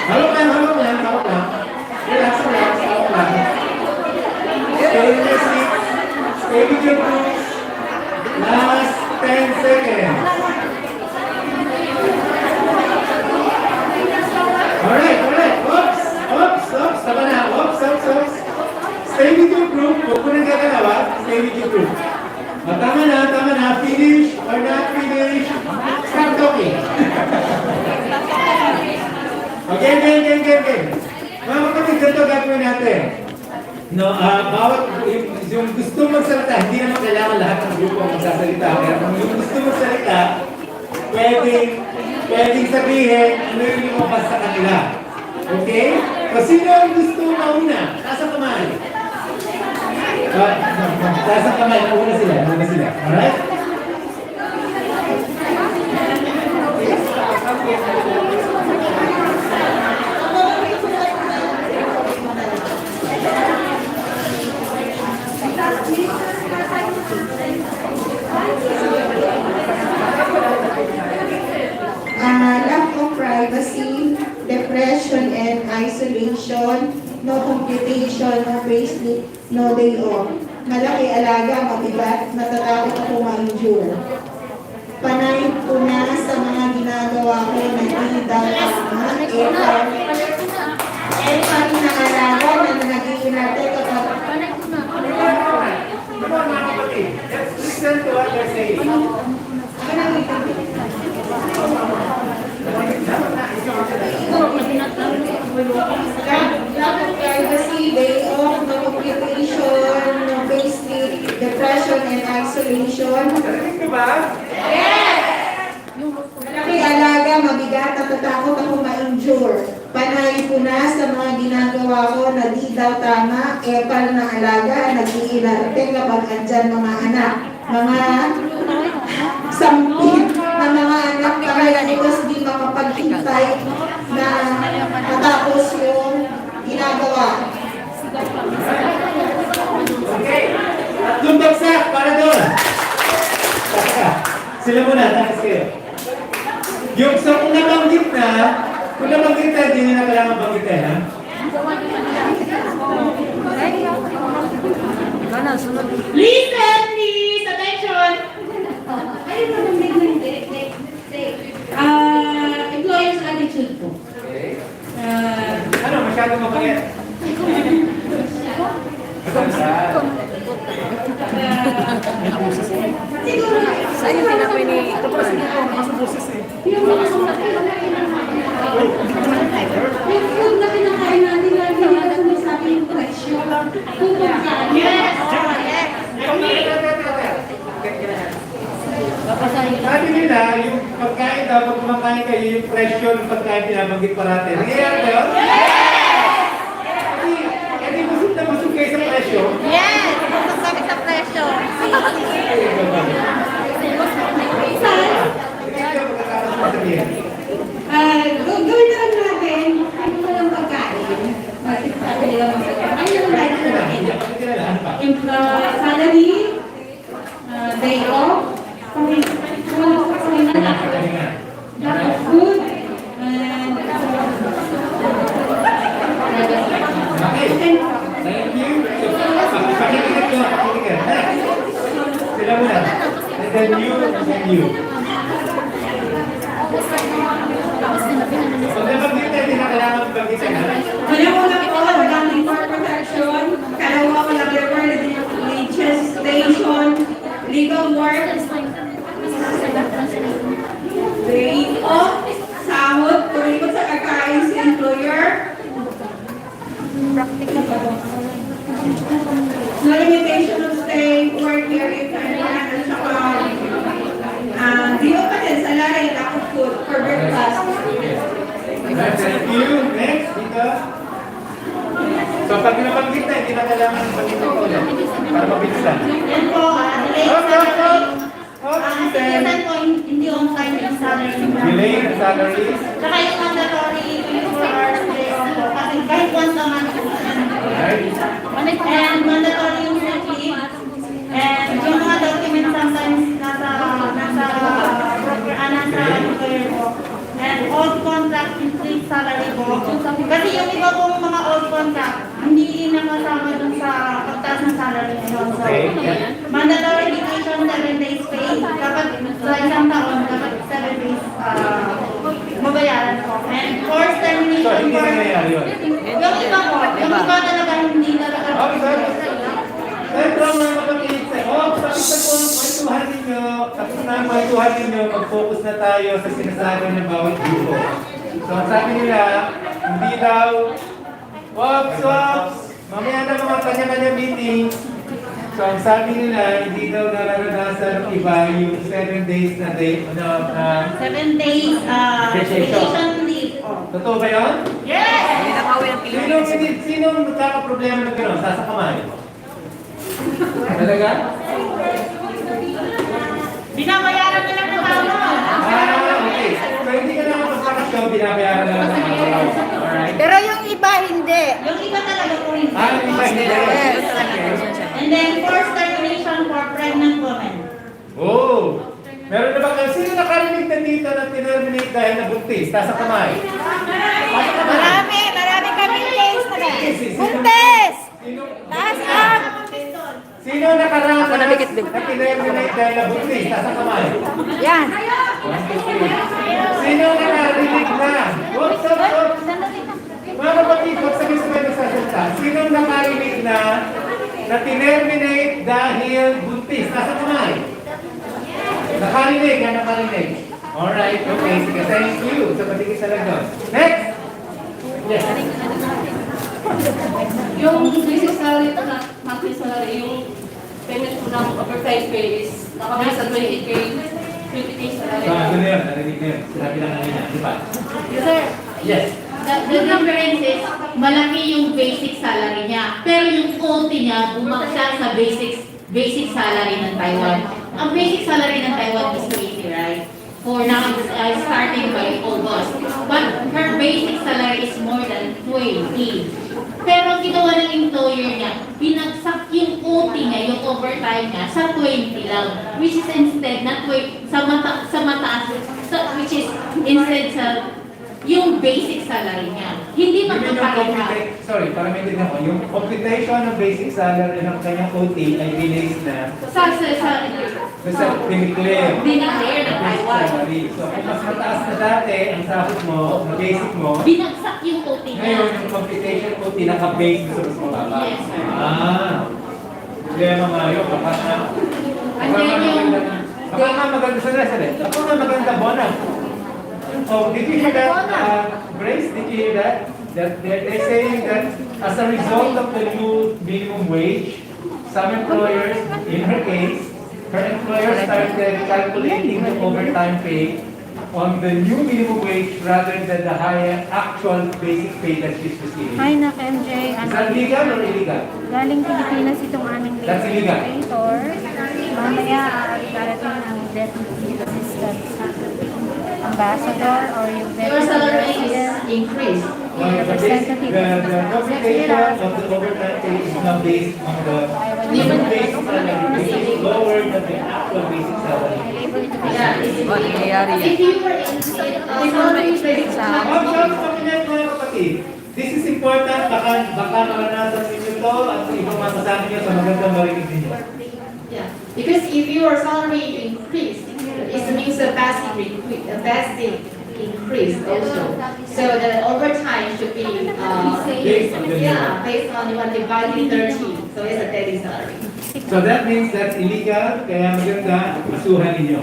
Hawak lang. Relax. Hawak lang. Stay in your seat. Stay with your group. Last 10 seconds. Alright. Oops. Tama na. Oops. Stay with your group. Huwag mo nang gagalawa. Stay with your group. Tama na. Finish or not finish. Start talking. Okay, game. Mga kapatid, ganito gagawin natin. No, bawat yung gusto magsalita, hindi naman kailangan lahat ng grupo ang magsasalita. Pero kung yung gusto magsalita, pwedeng sabihin ano yung lumabas sa kanila. Okay? So, sino ang gusto mauna? Taas ang kamay. Taas ang kamay. Mauna sila. Alright? Lack of privacy, depression and isolation, no computation, no payslip, no day off. Malaki alaga, mabigat, natatakot ako ma-injure. Panay ko na sa mga ginagawa ko na hindi daw tama, pati na alaga na nag-iinarte kapag Come on, mga kapatid. Let's listen to what they're saying. lack of privacy, day off, no computation, no payslip, depression and isolation. Narinig niyo ba? Malaki alaga, mabigat, natatakot ako ma-injure. Panay ko na sa mga ginagawa ko na di daw tama, epal na alaga, nag-iinarte kapag andyan mga anak. Mga sampid na mga anak paralitos di makapagkintay na matapos yung ginagawa. Okay. Tatlong bagsak para doon. Taka. Sila muna, takas kayo. Yung sa kung nabanggit na, hindi nyo na kailangan banggitin, ha? sunod. Listen, please. Attention. Employer's attitude po. Okay. Ano, masyadong mabangit? Siguro. Sa'yo tinapay ni Yung mga yung food na kinakain natin lagi nila sumasabi yung presyo. Kung magkano. Yes! Sabi nila, yung pagkain daw, pag kumakain kayo, yung presyo ng pagkain pinabanggit parati. Nangyayari ba yun? Hindi busog na busog kayo sa presyo. Yes! Sasabi sa presyo. Gawin na lang natin, ano na lang pagkain. Bakit sabi nila magpagkain? Ano lang natin natin? Yung salary, day off, lack of food, and Okay. Thank you. Pakikinig ko. Sila muna. And then you. Pag nabanggit na, hindi na kailangan banggitin, ha? Una po, walang for protection. Kalawa, walang legislation, legal work, day off, sahod, tuloy sa kakain sa employer. No limitation of stay, work here if kailangan at saka di pa din salary, lack of food for breakfast. Thank you. Next, dito. So, pag nabanggit na, hindi na kailangan banggitin ko ulit. Para mabilisan. Yan po, Hop! Assistant po, hindi on time yung salary nila. Delay in salaries. Saka yung mandatory 24 hours day off po. Kasi kahit once a month po. Right? And mandatory yung sick leave. And yung mga documents sometimes nasa employer po. And old contract increase salary po. Kasi yung iba pong mga old contract, hindi nakasama dun sa pagtaas ng salary ngayon. So, mandatory vacation 7 days pay. Dapat sa isang taon, dapat 7 days mabayaran po. And forced So, termination hindi for... na nangyayari yun. Yung iba po, yung iba talaga hindi talaga. Ito ang mga kapatid. Tapos na po ang kwentuhan ninyo. Tapos na ang kwentuhan ninyo. Mag-focus na tayo sa sinasabi ng bawat grupo. So, ang sabi nila, hindi daw, swaps. Mamaya na mga kanya-kanya meetings. So, ang sabi nila, hindi daw nararanasan ng iba yung 7 days na day, 7 days vacation leave. Totoo ba yun? Yes! Hindi na pauwi ng Pilipinas. Sinong nagkakaproblema ng gano'n? Sasakamay? Talaga? Binabayaran nila ng tama. Okay. So, hindi ka naman magpapasyaw, binabayaran na lang ng mga tao. Alright? Pero yung iba hindi. Yung iba talaga po hindi. Yung iba hindi. And then forced termination for pregnant women. Oh! Meron na ba kayo? Sino nakarinig na dito na tinerminate dahil nabuntis? Tasa kamay. Marami kami case na ba? Buntes! Taas up! Sino nakaranas Ako nabigit-bigit. na tinerminate dahil nabuntis? Tasa kamay. Yan. Sino nakarinig na? Oops! Mga kapatid, huwag sabay-sabay nagsasalita. Sino nakarinig na tinerminate dahil buntis? Tasa kamay. Nakarinig, nakarinig. Alright, okay. Sige, thank you. So, patigis na lang doon. Next! Yes. Yung basic salary at monthly salary, yung payment ko ng overtime pay is nakamay sa 20K, 20K salary. So, ano na yun? Narinig na yun. Sinabi lang kanina. Di ba? Yes, sir. Yes. The difference is, malaki yung basic salary niya. Pero yung OT niya, bumagsak sa basic salary ng Taiwan. Ang basic salary ng Taiwan is 20, right? For now, starting by August. But her basic salary is more than 20. Pero ang ginawa ng employer niya, binagsak yung OT niya, yung overtime niya, sa 20 lang. Which is instead, not 20, sa mataas, which is instead sa yung basic salary niya. Hindi magkapareha. Sorry, para may tignan ko. Yung computation ng basic salary ng kanyang OT ay released na basta dineclare. Dineclare ng Taiwan. Salary. So, kung mas mataas na dati ang sahod mo, na basic mo, Binagsak yung OT niya. ngayon yung computation OT naka-base sa mas mababa. Yes, sir. Problema nga yun. Baka na. And then yung... Baka nga maganda sa rest. Baka nga maganda bonus. Oh, did you hear that, Grace? Did you hear that? That they're saying that as a result of the new minimum wage, some employers, in her case, her employer started calculating the overtime pay on the new minimum wage rather than the higher actual basic pay that she's receiving. Hi, Nak MJ. Is that legal or illegal? Galing Pilipinas itong aming That's illegal. creator. Mamaya, darating ang deputy assistant ambassador or yung Your salary deputy is increased. The computation of the overtime pay is now based on the minimum basic salary, which is lower than the actual basic salary. Yeah, it's Ano nangyayari yan? if you were in salary basic This is important, baka naranasan ninyo to at ibang mga kasama nyo sa magandang marinig ninyo. Yeah, because if your salary increased, it means the basic increased also. So the overtime should be Based on the based on 1 divided 30. So it's a daily salary. So that means that's illegal, kaya maganda masuhan ninyo.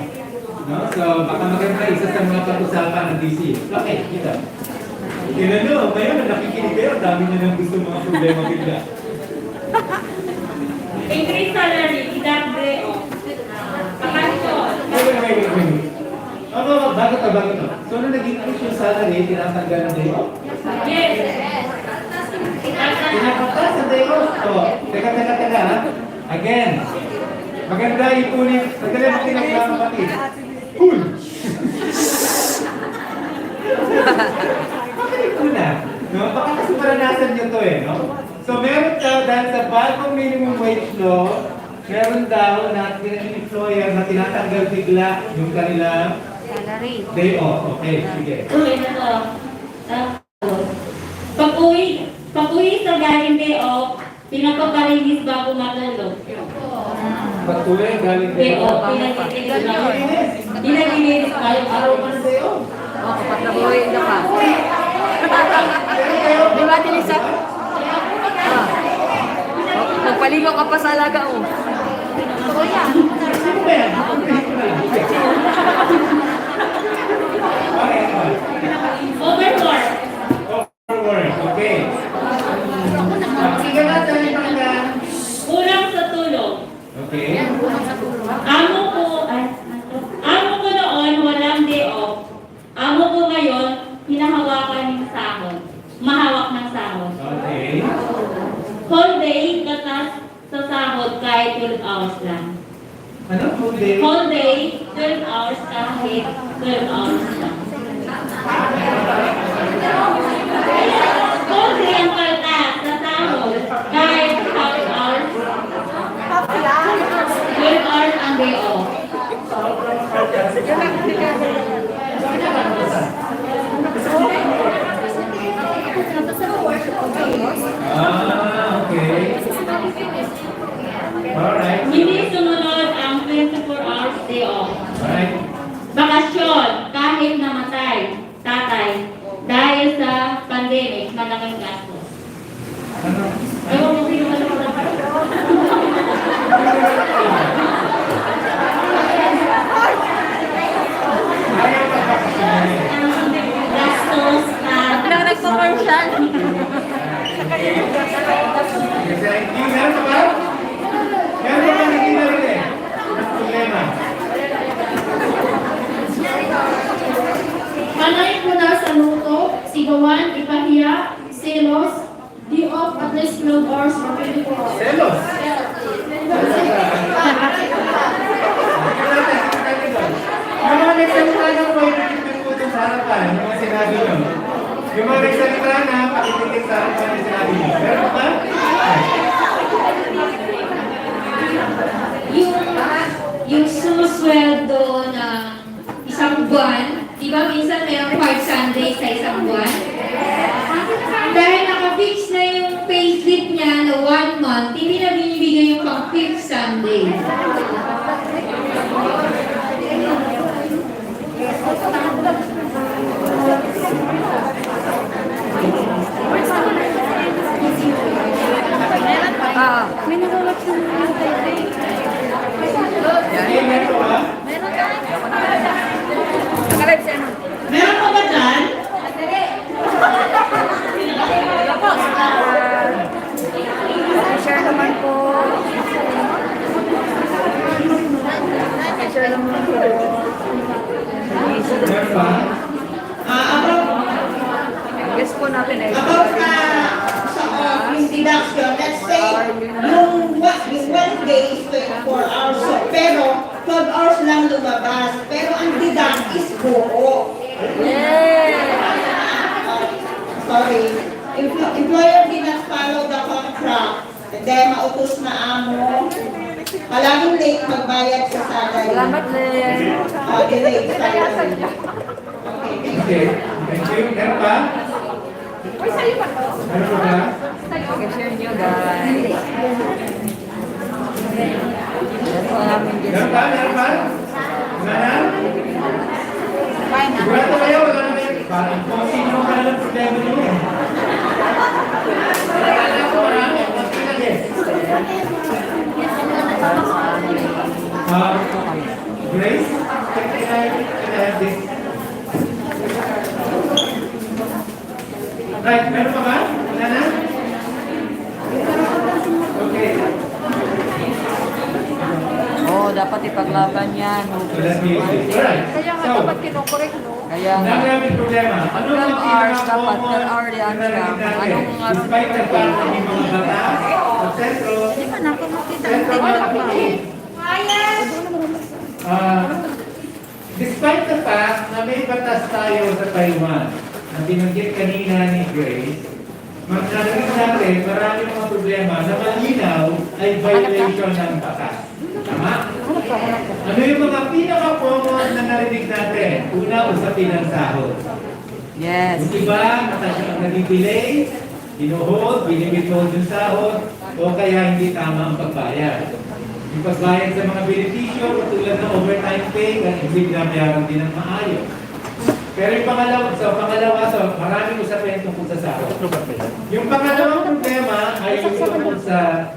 No? So baka maganda isa sa mga pag-usapan ng DC. Okay, kita. Tingnan nyo, ngayon na nakikinig kayo, dami nyo nang gusto mga problema bigla. Increase salary, deduct day off. Wait. Bakit to? So, nung nag-increase yung salary, tinatanggal ng day off? Yes. Tinatakas ang day off? O, teka ha? Again, Maganda ipunin. Madali mo tinaglang kapatid. Uy! Bakit ito na? No? Baka kasi maranasan nyo to eh, no? So meron daw, dahil sa bagong minimum wage law, meron daw na employer na tinatanggal bigla yung kanilang Salary. day off. Okay, sige. Uy, ito. Pag-uwi sa galing day off, pinapapalinis bago matulog. Patuloy, galing Day kayo. off, pinag-inis tayo araw pa na day off. Oh, kapag nabuhay na ka. Di ba, Tilisa? Ah. Oh, magpaligo ka pa sa alaga mo. Sino ba yan? Overwork. Overwork, okay. Sige na, dali pa ka. Kulang sa tulog. Okay. Amo ko noon walang day off. Amo ko ngayon, hinahawakan ng sahod. Mahawak ng sahod. Okay. Whole day, katas sa sahod kahit 12 hours lang. Ano? Full day? Whole day, 12 hours kahit 12 hours lang. Whole day ang kaltas sa sahod kahit half hours. 12 hours ang day off. Okay. Alright. Hindi sumunod ang 24 hours day off. Alright. Bakasyon, kahit namatay, tatay, dahil sa pandemic, malaking gastos. Ano? Ewan mo sino ka naman. Ayaw ka bakasyonin. Gastos na Biglang nagpa-commercial. Hindi, meron ka ba? Meron ka ba hindi na rin eh? Ang problema. Panay ko na sa luto, sigawan, ipahiya, selos, di off at least 12 hours or 24 hours. Selos. Yung mga nagsalita na po, ipipiputong sa harapan, yung mga sinabi nyo. Yung mga nagsalita na, pakitikit sa harapan yung sinabi nyo. Meron ba? Yung sumusweldo ng isang buwan, di ba minsan mayroong 5 Sundays sa isang buwan? Dahil naka-fix na yung payslip niya na 1 month, hindi na binibigay yung pang 5th Sunday. Ah. May nagawat ng mga tayo. Yan, meron ba? Nakalive si ano? Meron pa ba dyan? Share naman po. Share naman po. Meron ba? Guess po natin eh. About yung deduction, let's say, yung Wednesday is 24 hours, so, pero 12 hours lang lumabas, pero ang deduct is buo. Sorry. Employer did not follow the contract, and then mautos na amo, palaging late magbayad sa salary. Salamat din. Delayed salary. Okay. Thank you. Meron ba? Meron pa ba? Share nyo guys. Yan po namin guys. Meron ba? Meron ba? Wala na? Sigurado kayo? Wala na kayo? Parang kung sino ka na ng problema nyo eh. Wala na ako. Marami. Konti lang eh. Grace? Can I have this? Right, meron pa ba? Wala na? Okay. Oh, dapat ipaglaban yan. So let me see. Alright. Kaya nga So, dapat kinukorek, no? Kaya nga. namin problema. Ano 12 ang hours dapat, pinaka-common 12 hour yan na siya. narinig natin? Anong araw? Despite the fact na may mga batas sa sentro, Hindi man ako makita. sentro Hindi man ako mga Despite the fact na may batas tayo sa Taiwan na binanggit kanina ni Grace, magkakaroon natin maraming mga problema na malinaw ay violation ng batas. Tama? Ano yung mga pinaka-common na narinig natin? Una, usapin ang sahod. Yes. Yung iba, nag-delay, binuhold, binibithold yung sahod, o kaya hindi tama ang pagbayad. Yung pagbayad sa mga benepisyo, tulad ng overtime pay, hindi binabayaran din ng maayos. Pero yung pangalawa, maraming usapin tungkol sa sahod. Yung pangalawang problema ay yung tungkol sa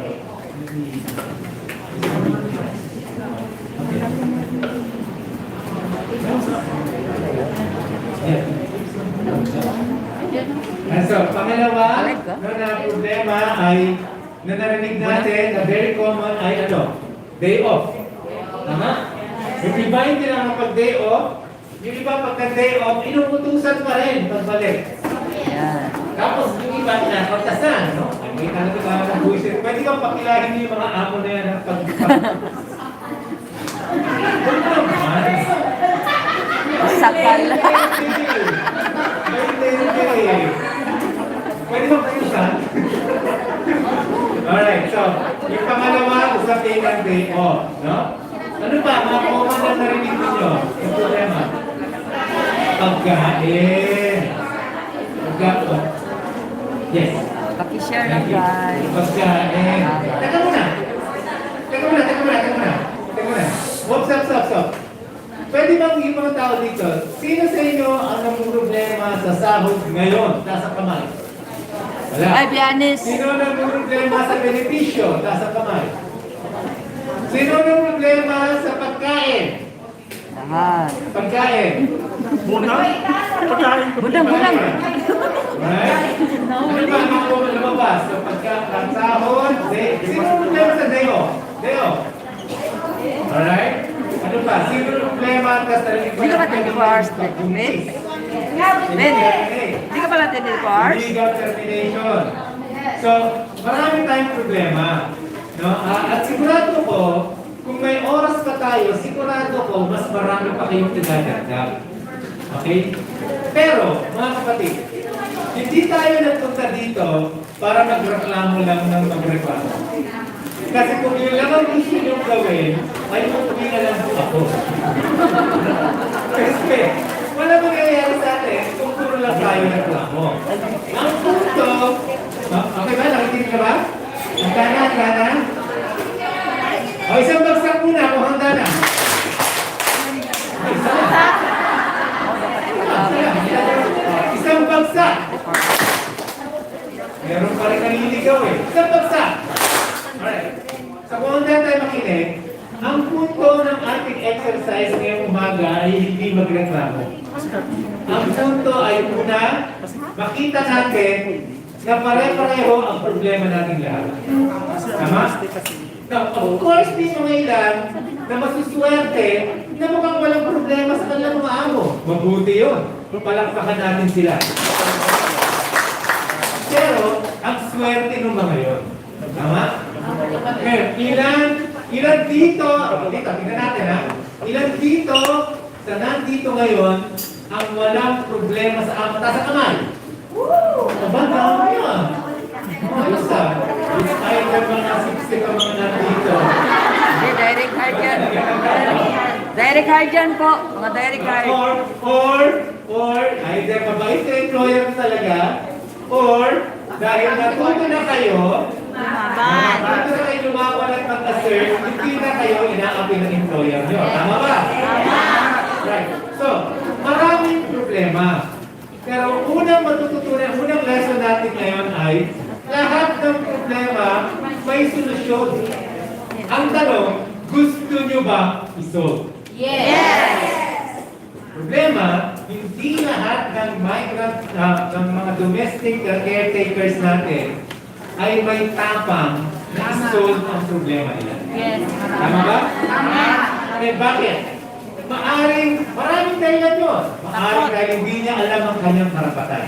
pangalawa na problema ay na narinig natin na very common ay ano? Day off. Tama? Yung iba hindi lang kapag day off, yung iba pagka-day off, inuutusan pa rin pagbalik. Tapos yung iba na pagkasan, no? Ay, may talaga ka ng buwisit. Pwede kang pakilahin niyo yung mga amo na yan ng Sakal. Pwede bang pagkasan? Alright, so, yung pangalawa, usapin ang day off, no? Ano pa, mga common na narinig ninyo? Yung problema? Pagkain. Pagkain. Yes. Pakishare lang guys. Pagkain. Teka muna. Stop. Pwede bang yung mga tao dito, sino sa inyo ang namang problema sa sahod ngayon? Nasa kamay. Wala. Ay, Bianis. Sino namang problema sa benepisyo? Nasa kamay. Sino namang problema sa pagkain? Lahat. Pagkain. Bunang. Right? Ano ba ang lumabas? So, pagkakasahod, sino ang problema sa day off? Alright? Ano pa? Sino ang problema? Hindi ka ba 24 hours? Ben? Hindi ka pala 24 hours? Legal termination. So, marami tayong problema. No? At sigurado ko, kung may oras pa tayo, sigurado ko, mas marami pa kayong tinadagdag. Okay? Pero, mga kapatid, hindi tayo nagpunta dito para magreklamo lang ng magreklamo. Kasi kung yun lang ang gusto nyo gawin, ay umuwi na lang po ako. Kasi, wala mangyayari sa atin kung puro lang tayo nagreklamo. Ang punto, okay ba? Nakikinig ka ba? Handa na? O, isang bagsak muna kung handa na. Isang bagsak. Meron pa rin naniligaw eh. Isang bagsak. Alright. So kung handa tayo makinig, ang punto ng ating exercise ngayong umaga ay hindi magreklamo. Ang punto ay una, makita natin na pare-pareho ang problema nating lahat. Tama? Now, of course, may mga ilan na masuswerte na mukhang walang problema sa kanilang mga amo. Mabuti yun. Palakpakan natin sila. Pero, ang swerte ng mga yun. Tama? Okay, ilan dito, tingnan natin ha. Ilan dito, sa nandito ngayon, ang walang problema sa amo. Taas ang kamay. Aba, dami yan. Ayos ah. Ay, mga 60 ka mga nandito. Hindi, direct hard yan. Direct hard yan po. Mga direct hard. Or, either mabait ka employer talaga, or, dahil natuto na kayo, natuto na kayo lumawan at mag-assert, hindi na kayo inaapi ng employer nyo. Tama ba? Tama! Right. So, maraming problema. Pero unang matututunan, unang lesson natin ngayon ay, lahat ng problema may solusyon. Ang tanong, gusto nyo ba isolve? Yes! Problema, hindi lahat ng migrant, ng mga domestic caretakers natin ay may tapang na isolve ang problema nila. Yes. Tama ba? Tama. Eh, bakit? Maraming dahilan yun. Maaring dahil hindi niya alam ang kanyang karapatan.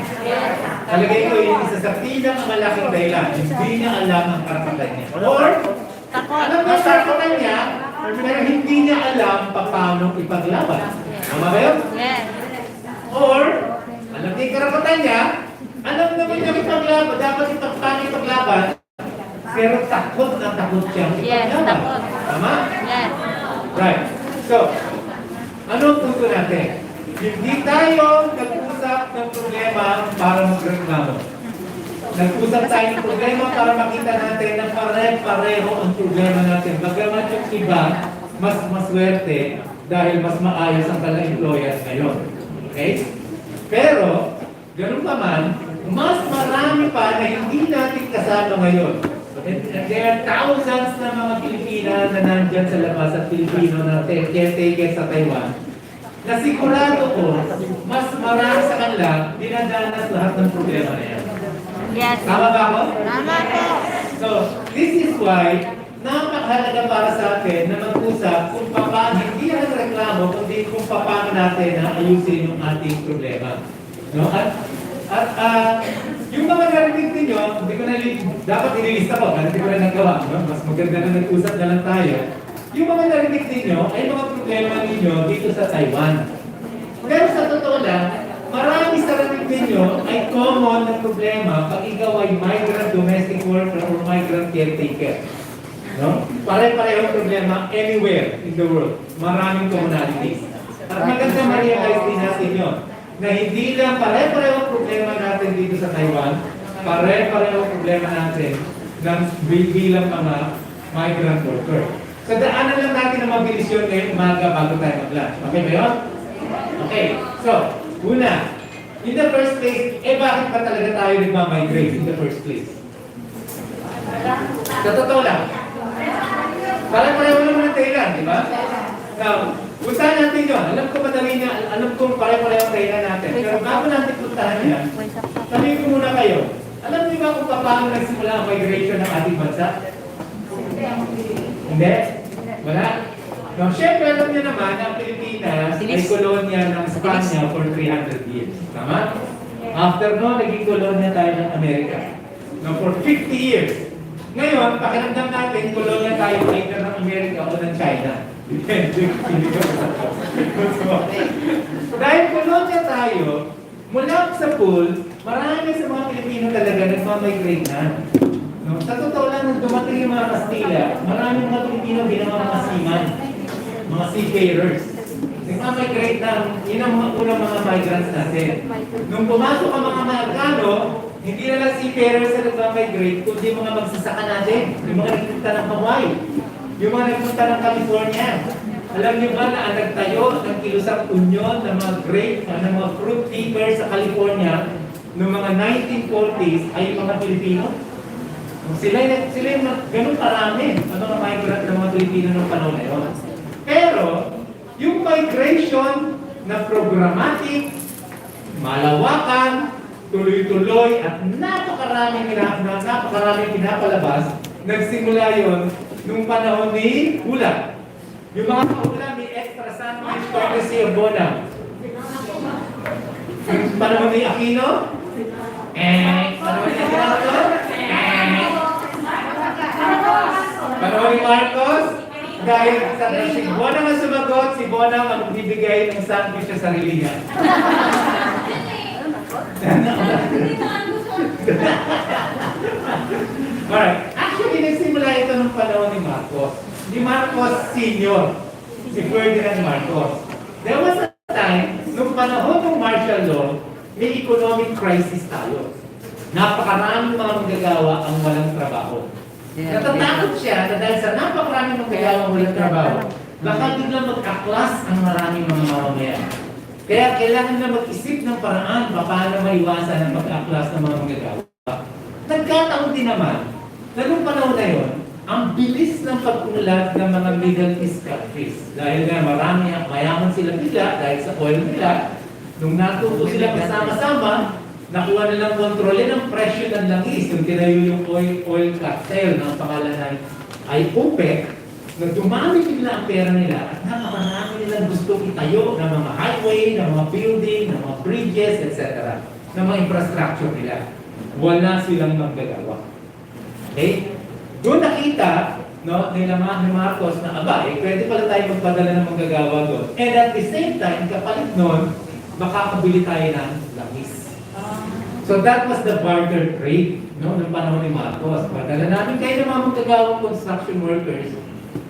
Talagay ko yung isa sa pinakamalaking dahilan. Hindi niya alam ang karapatan niya. Or, alam niya ang karapatan niya, pero hindi niya alam paano ipaglaban. Tama ba yun? Yes. Or, alam niya yung karapatan niya, alam naman niya ipaglaban, dapat paano ipaglaban, pero takot na takot siyang Yes, ipaglaban. takot. Tama? Yes. Right. So, ano ang punto natin? Hindi tayo nag-usap ng problema para magreklamo. Nag-usap tayo ng problema para makita natin na pare-pareho ang problema natin. Bagamat yung iba, mas maswerte dahil mas maayos ang kala-employer ngayon. Okay? Pero, ganun pa man, mas marami pa na hindi natin kasama ngayon. And there are thousands na mga Pilipina na nandyan sa labas at Pilipino na caretaker sa Taiwan na sigurado ko, mas marami sa kanila dinadanas lahat ng problema na yan. Yes. Tama ba ako? Tama po. So, this is why napakahalaga para sa atin na mag-usap kung paano, hindi lang reklamo, kundi kung paano natin na ayusin yung ating problema. No? At yung mga narinig ninyo, hindi ko na dapat inilista ko, kasi hindi ko na nagawa. No? Mas maganda na nag-usap na lang tayo. Yung mga narinig ninyo ay mga problema ninyo dito sa Taiwan. Pero sa totoo lang, marami sa narinig ninyo ay common na problema pag ikaw ay migrant domestic worker or migrant caretaker. No? Pare-pareho problema anywhere in the world. Maraming commonalities. At maganda ma-realize din natin yun na hindi lang pare-pareho problema natin dito sa Taiwan, pare-pareho problema natin ng bilang mga migrant worker. So daanan lang natin na mabilis yun ngayong umaga bago tayo mag-lunch. Okay ba yun? Okay. So, una, in the first place, bakit ba talaga tayo nagmamigrate in the first place? Sa totoo lang. Pare-pareho naman ang dahilan, di ba? Now, puntahan natin yun. Alam ko madali niya, alam ko pare-pareho ang dahilan natin. Pero bago natin puntahan yan, sabihin ko muna kayo, alam niyo ba kung paano nagsimula ang migration ng ating bansa? Hindi? Wala? No, syempre alam niyo naman na ang Pilipinas ay kolonya ng Spanya for 300 years. Tama? After no, naging kolonya tayo ng Amerika. No, for 50 years. Ngayon, pakiramdam natin, kolonya tayo either ng Amerika o ng China. Dahil kolonya tayo, mula sa pool, marami sa mga Pilipino talaga nagmamigrate na. No? Sa totoo lang, nung dumating yung mga Kastila, maraming mga Pilipino bilang mga seaman, mga seafarers. Nagmamigrate na, yun ang unang mga migrants natin. Nung pumasok ang mga Amerikano, hindi na lang seafarers na nagmamigrate, kundi mga magsasaka natin, yung mga nagpunta ng Hawaii, yung mga nagpunta ng California. Alam niyo ba na ang nagtayo ng kilusang union ng mga grape, ng mga fruit pickers sa California noong mga 1940s ay yung mga Pilipino? Sila yung ganun karami ang mga migrant ng mga Pilipino noong panahon na yun. Pero, yung migration na programmatic, malawakan, tuloy-tuloy at napakaraming pinapalabas, nagsimula yon nung panahon ni Hula. Yung mga Hula may extra sandwich courtesy of Bonam. Yung panahon ni Aquino, panahon ni Aquino, panahon ni Marcos, dahil si Bonam ang sumagot, si Bonam ang bibigay ng sandwich sa sarili niya. Alright. Actually, nagsimula ito ng panahon ni Marcos. Ni Marcos Sr. Si Ferdinand Marcos. There was a time, nung panahon ng martial law, may economic crisis tayo. Napakaraming mga manggagawa ang walang trabaho. Natatakot siya na dahil sa napakaraming manggagawa ang walang trabaho, baka biglang mag-aklas ang maraming mga mamamayan. Kaya kailangan na mag-isip ng paraan paano maiwasan ang pag-aklas ng mga manggagawa. Nagkataon din naman, na nung panahon na yun, ang bilis ng pag-unlad ng mga Middle East countries. Dahil nga marami, mayaman sila bigla dahil sa oil nila, nung natuto sila kasama-sama, nakuha nilang kontrolin ang presyo ng langis. Yung tinayo yung oil cartel ng pangalan ay OPEC, na dumami bigla ang pera nila at napakarami nilang gusto itayo ng mga highway, ng mga building, ng mga bridges, etc. ng mga infrastructure nila. Wala silang magagawa. Okay? Doon nakita no, ni Marcos na aba, pwede pala tayo magpadala ng manggagawa doon. And at the same time, kapalit noon, makakabili tayo ng langis. So that was the barter trade, no, ng panahon ni Marcos. Padala namin kayo ng mga manggagawang construction workers,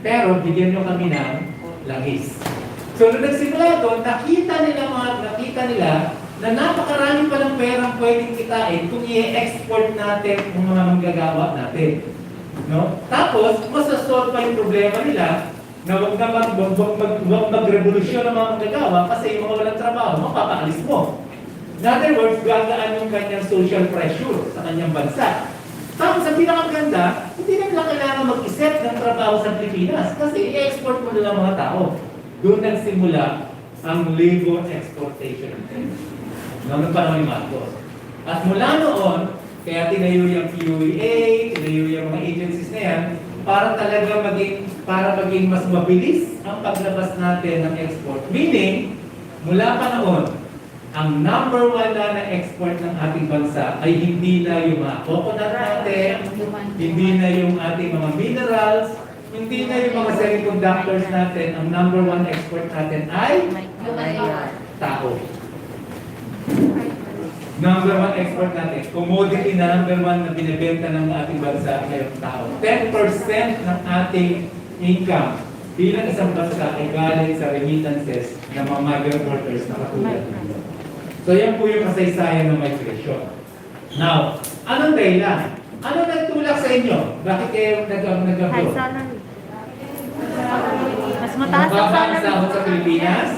pero bigyan nyo kami ng langis. So nung nagsimula doon, nakita nila na napakarami pa ng perang pwedeng kitain kung i-export natin yung mga manggagawa natin. No? Tapos, masasolve pa yung problema nila na huwag mag-revolusyon ng mga manggagawa kasi yung mga walang trabaho, mapapaalis mo. In other words, gagaan yung kanyang social pressure sa kanyang bansa. Tapos, ang pinakaganda, hindi na nila kailangan mag-isip ng trabaho sa Pilipinas kasi i-export mo nila mga tao. Doon nagsimula ang labor exportation. Noong panahon ni Marcos. At mula noon, kaya tinayo yung QEA, tinayo yung mga agencies na yan, para maging mas mabilis ang paglabas natin ng export. Meaning, mula pa noon, ang number 1 na export ng ating bansa ay hindi na yung mga coconut natin, hindi na yung ating mga minerals, hindi na yung mga semiconductors natin. Ang number 1 export natin ay tao. Number 1 export natin, commodity na number 1 na binibenta ng ating bansa ay ang tao. 10% ng ating income bilang isang bansa ay galing sa remittances ng mga migrant workers na katulad nito. So yan po yung kasaysayan ng migration. Now, anong dahilan? Anong nagtulak sa inyo? Bakit kayo nag-abroad? High salary. Mas mataas ang Mababa ang salary. sahod sa Pilipinas?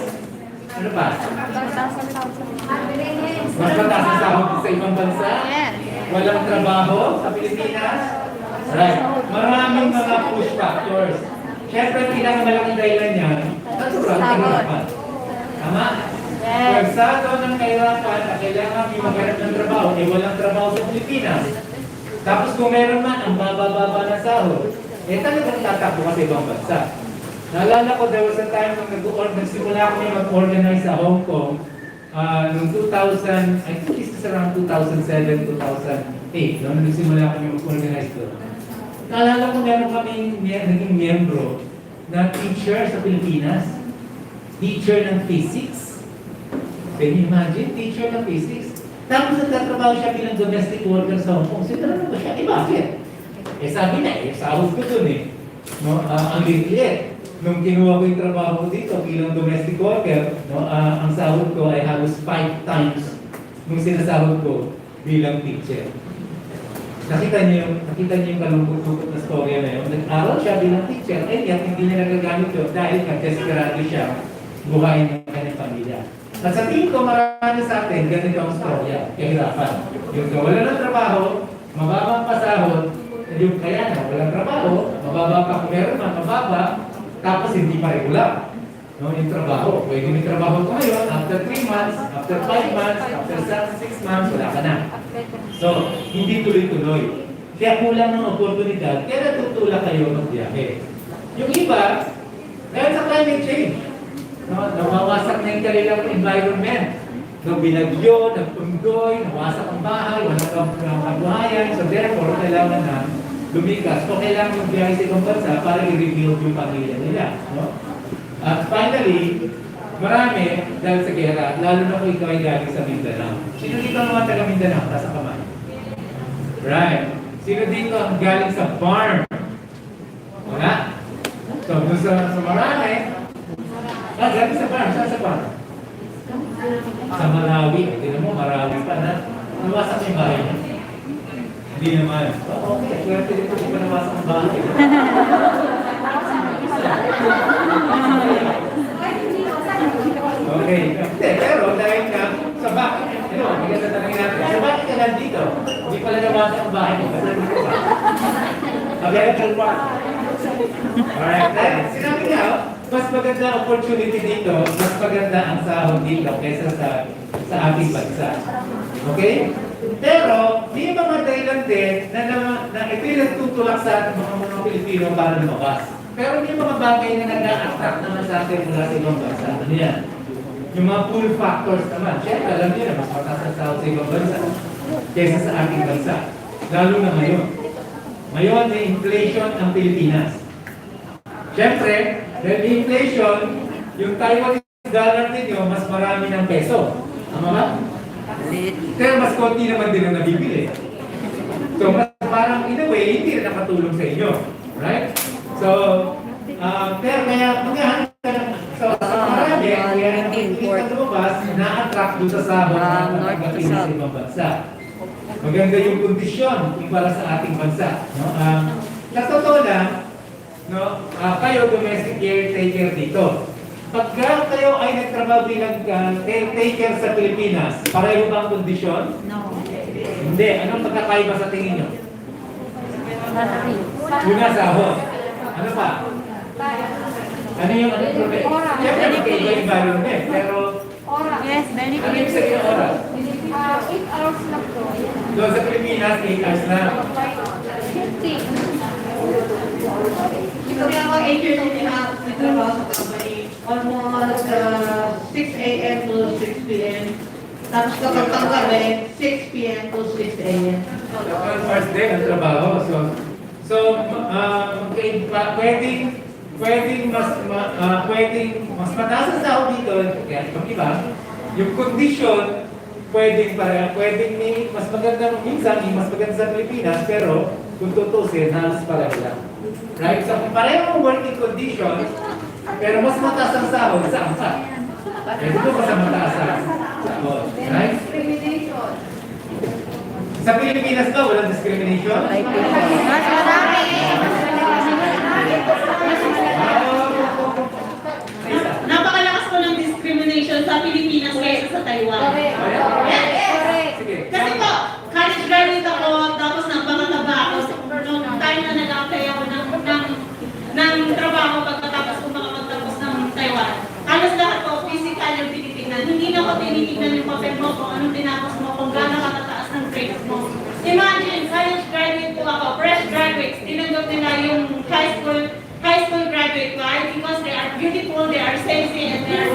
Ano pa? Mas mataas ang sahod sa Pilipinas. Mas mataas ang sahod sa ibang bansa? Yes. Walang trabaho sa Pilipinas? Right. Maraming mga push factors. Siyempre, pinakamalaking dahilan niyan, natural kahirapan. Tama? Pwersado ng kahirapan na kailangan may maghanap ng trabaho, eh walang trabaho sa Pilipinas. Tapos kung meron man, ang baba-baba na sahod, eh talagang tatakbo ka sa ibang bansa. Naalala ko, there was a time nung nagsimula kami mag-organize sa Hong Kong noong 2000, I think this is around 2007, 2008, no? Nagsimula kami mag-organize doon. Naalala ko meron kaming naging miyembro na teacher sa Pilipinas, teacher ng physics. Can you imagine? Teacher ng physics. Tapos nagtatrabaho siya bilang domestic worker sa Hong Kong. Sinanong ko siya, bakit? Eh sabi na, sahod ko dun eh. No? Ang liit. Nung kinuha ko yung trabaho ko dito bilang domestic worker, no, ang sahod ko ay halos 5 times nung sinasahod ko bilang teacher. Nakita niyo yung kalungkot-lungkot na storya na yun. Nag-aral siya bilang teacher, and yet hindi niya nagagamit yun dahil nag-desperado siya buhayin ng kanyang pamilya. At sa tingin ko, marami sa atin, ganito ang storya, kahirapan. Yung wala ng trabaho, mababang pasahod, yung kaya na walang trabaho, mababa pa kung meron man, mababa, tapos hindi pa regular. No, yung trabaho. Pwede may trabaho ko ngayon, after 3 months, after 5 months, after 6 months, wala ka na. So, hindi tuloy-tuloy. Kaya kulang ng oportunidad, kaya natutulak kayo magbiyahe. Yung iba, dahil sa climate change, no, nawawasak na yung kanilang environment. No, binagyo, nagpunggoy, nawasak ang bahay, walang kabuhayan. So therefore, kailangan na lumikas. So kailangan magbiyahe sa ibang bansa para i-rebuild yung pamilya nila. No? At finally, marami dahil sa gera, lalo na kung ikaw ay galing sa Mindanao. Sino dito ang mga taga Mindanao? Taas ang kamay. Right. Sino dito ang galing sa farm? Wala. So, doon sa marami, galing sa farm. Saan sa farm? Sa Marawi. Tignan mo, Marawi pa na. Nawasak yung bahay niya. Hindi naman. Oh, okay. Swerte dito kung nawasak ang bahay. Okay. Pero dahil nga sa bakit, maganda tanongin natin. So bakit ka nandito? Hindi pala nawasak ang bahay mo. Kasi nandito ka. Available pa. Alright. Sinabi nga, mas maganda ang opportunity dito, mas maganda ang sahod dito kaysa sa ating bansa. Okay? Pero, may mga dahilan din na ito yung nagtutulak sa mga Pilipino para lumabas. Pero may mga bagay na nag-a-attract naman sa atin mula sa ibang bansa. Ano yan? Yung mga pull factors naman. Siyempre, alam niyo na mas mataas ang sahod sa ibang bansa kaysa sa ating bansa. Lalo na ngayon. Ngayon, may inflation ang Pilipinas. Siyempre, dahil inflation, yung Taiwanese dollar ninyo, mas marami ng peso. Tama ba? Pero mas konti naman din ang nabibili. So, parang in a way, hindi rin nakatulong sa inyo. Right? So, pero kaya maghahanap ka ng marami, kaya nakikita lumabas, na-attract doon sa sahod ng tatanggapin sa ibang bansa. Maganda yung kondisyon para sa ating bansa. No? Sa totoo lang, no, kayo domestic caretaker dito. Pagka kayo ay nagtrabaho bilang caretaker sa Pilipinas, pareho ba ang kondisyon? No. Hindi. Anong pagkakaiba sa tingin nyo? Yung sahod. Ano pa? Ano yung problema? Siyempre, magkaiba-iba yun eh. Pero, Yes, ano yung sabihin ng oras? 8 hours lang to. Doon sa Pilipinas, 8 hours na. Kasi ako 8 years old na nagtrabaho sa company. Almost 6 a.m. to 6 p.m. Tapos kapag panggabi, 6 p.m. to 6 a.m. First day ng trabaho. So pwedeng mas mataas ang sahod dito, kaya pag iba, yung condition, pwedeng mas maganda minsan, mas maganda sa Pilipinas, pero kung tutusin, halos pareho lang. Right? So kung pareho ang working condition, pero mas mataas ang sahod, saan ka? Pwede ko mas mataas ang sahod. Right? Sa Pilipinas ba, walang discrimination? Mas marami. Napakalakas po ng discrimination sa Pilipinas kaysa sa Taiwan. Sige. Kasi po, college graduate ako, tapos nagpapataba ako. Nung time na nag-apply ako ng trabaho pagkatapos ko makapagtapos ng Taiwan. Halos lahat po, physical yung tinitignan. Hindi na ko tinitignan yung papel mo kung anong tinapos mo, kung gano'n katataas ng grades mo. Imagine, college graduate po ako, fresh graduates, tinanggap nila yung high school graduate. Why? Because they are beautiful, they are sexy, and they are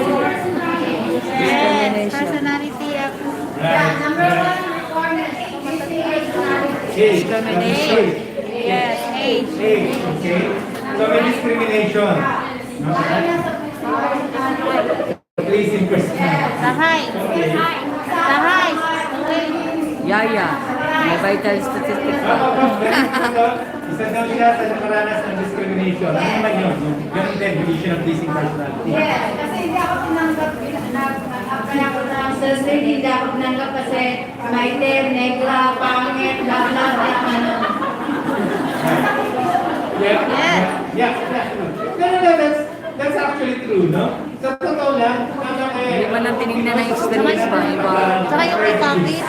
Yes, personality ako. Right. Number 1 requirement is the personality. Age. Age. Yes, age. Age. Okay. So may discrimination. No? Please in personality. Sa height. Okay. Sa height. Yaya. May vital statistics pa. Isa daw siya sa nakaranas ng discrimination. Ano naman yun? Ganun din, division of pleasing personality. Yes, kasi hindi ako tinanggap, nag-apply ako ng Thursday, hindi ako tinanggap kasi maiter, negra, pangit, bla bla bla, ano. Yeah. No, that's actually true, no? Sa totoo lang, Hindi man lang tinignan ng experience pa. Iba. Saka yung may pocket.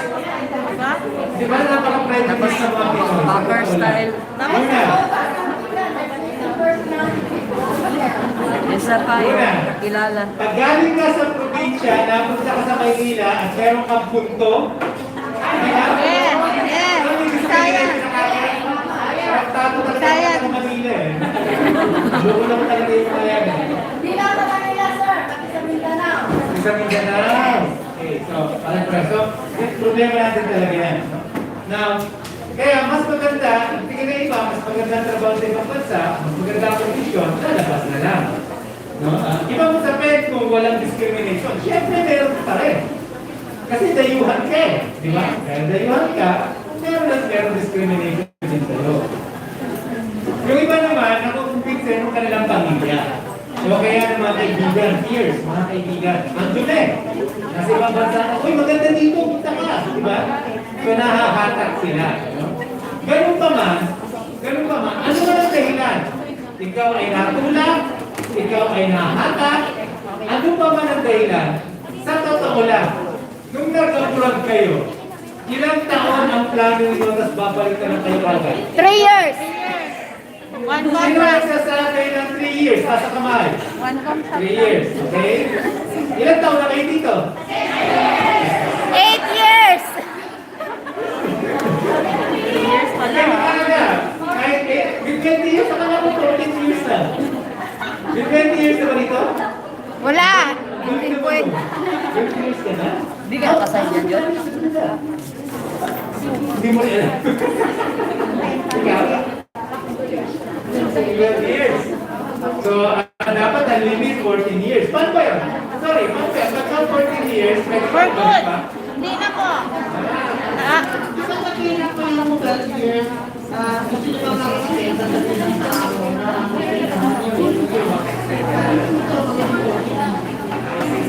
Diba? di ba napaka-private Tapos, sa mga Pinoy? backer style. Una, Isa pa yung kilala. pag galing ka sa probinsya, napunta ka sa Maynila at meron kang punto, di ba? Yes, yes. Sayang. Tato talaga ng Manila eh. Buko lang talaga yung mga yan eh. Hindi lang sa Manila, sir, pati sa Mindanao. Sa Mindanao. Okay, so, parang preso. Yung problema natin talaga yan. No? Now, kaya mas maganda, tingin na iba, mas maganda ang trabaho sa ibang bansa, mas maganda ang kondisyon, lalabas na lang. No? Iba mo sabihin kung walang discrimination, syempre meron pa rin. Kasi dayuhan ka eh, di ba? Kaya dayuhan ka, meron discrimination din sa'yo. Yung iba naman, nakukumpinsin ng kanilang pamilya. O kaya ng mga kaibigan, peers, mga kaibigan, andun eh. Nasa ibang bansa, uy, maganda dito, punta ka. Di ba? So, nahahatak sila. No? Ganun pa man, ano man ang dahilan? Ikaw ay natulak, ikaw ay nahahatak, ano pa man ang dahilan? Sa totoo lang, nung nag-abroad kayo, ilang taon ang plano nyo, tapos babalik ka ng kayo agad? 3 years. One Sino contract. nagsasakay ng 3 years? Nasa kamay. One 3 contract. years, okay? Ilang taon na kayo dito? 8 years. 3 years pa Kaya lang. Canada, kahit with 20 years, saka na po 14 years na. With 20 years na ba dito? Wala. Hindi pwede. 20 years ka na? Hindi ka kasay dyan yun. Hindi mo rin alam. Ikaw? 12 years. So, dapat ang limit 14 years. Paano ba yun? Sorry, paano ba yun? Pagka 14 years, pwede For ka good. pa? Hindi na po. Ah, Isang kapila po yung 12 years, gusto nyo ba makakasaya sa dating ng tao na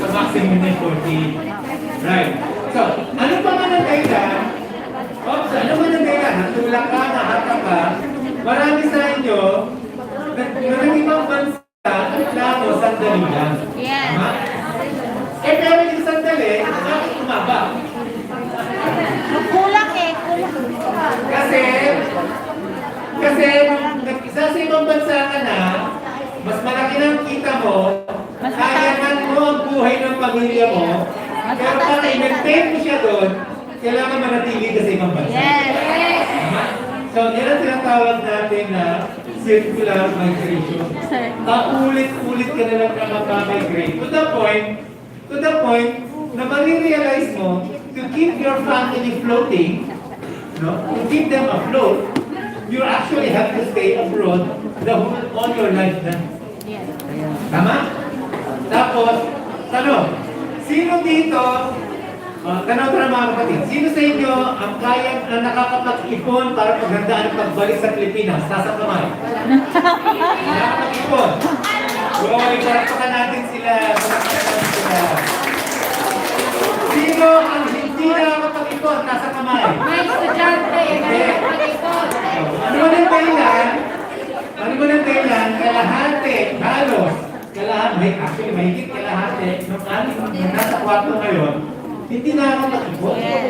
So, maximum na 14. Right. So, ano pa man ang dahilan? Oops, ano man ang dahilan? Natulak ka, nahaka ka. Marami sa inyo, ng ibang bansa, plano, sandali lang. yes. Tama? Eh, pero yung sandali, bakit tumaba? Kulang eh. Kulang. Kasi, nag-isa sa ibang bansa ka na, mas malaki ng kita mo, Mas kayanan mo ang buhay ng pamilya mo, pero para i-maintain mo siya doon, kailangan manatili ka sa ibang bansa. Yes. Tama? So, yan ang tinatawag natin na circular migration. Paulit-ulit ka na lang na mag-migrate. To the point na marirealize mo, to keep your family floating, no? To keep them afloat, you actually have to stay abroad all your life na. Tama? Tapos, tanong, sino dito, tanong ko na mga kapatid, sino sa inyo ang kayang nakakapag-ipon para paghandaan ang pagbalik sa Pilipinas? Nasa kamay. Nakakapag-ipon. Roy, parapakan natin sila. Sino ang hindi nakakapag-ipon? Nasa kamay. may estudyante na nakapag-ipon? Ano ba ng dahilan? Ano ba ng dahilan? Kalahati, halos. Actually, mahigit kalahati nung ating nasa kwarto ngayon, hindi nakakapag-ipon. Yes.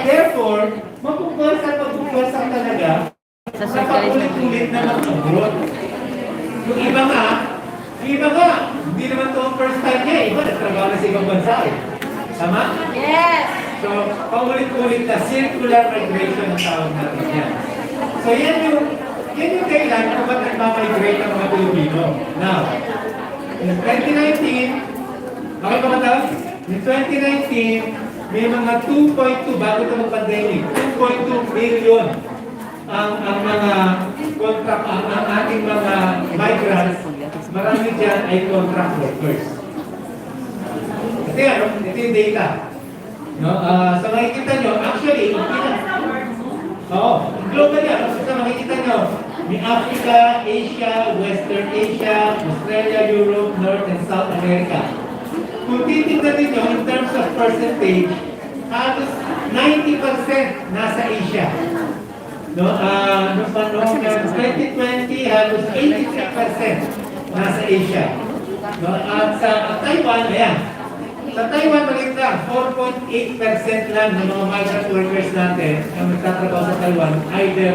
Therefore, magpupwersa talaga sa paulit-ulit na mag-abroad. Yung iba nga, hindi naman ito ang first time niya. Iba, nagtrabaho na sa ibang bansa eh. Tama? Yes. So, paulit-ulit na circular migration ang tawag natin yan. So, yan yung dahilan kung ba't nagmamigrate ang mga Pilipino. Now, in 2019, bakit ba matawag? In 2019, may mga 2.2, bago ito mag-pandemic, 2.2 million ang mga contract, ang ating mga migrants, marami dyan ay contract workers. Kasi ano, ito yung data. No? So makikita nyo, actually, global yan. So makikita nyo, may Africa, Asia, Western Asia, Australia, Europe, North and South America. Kung titignan ninyo in terms of percentage, halos 90% nasa Asia. No, noong 2020, halos 83% nasa Asia. No, at sa Taiwan, ayan. Sa Taiwan, maliit lang, 4.8% lang ng mga migrant workers natin ang nagtatrabaho sa Taiwan, either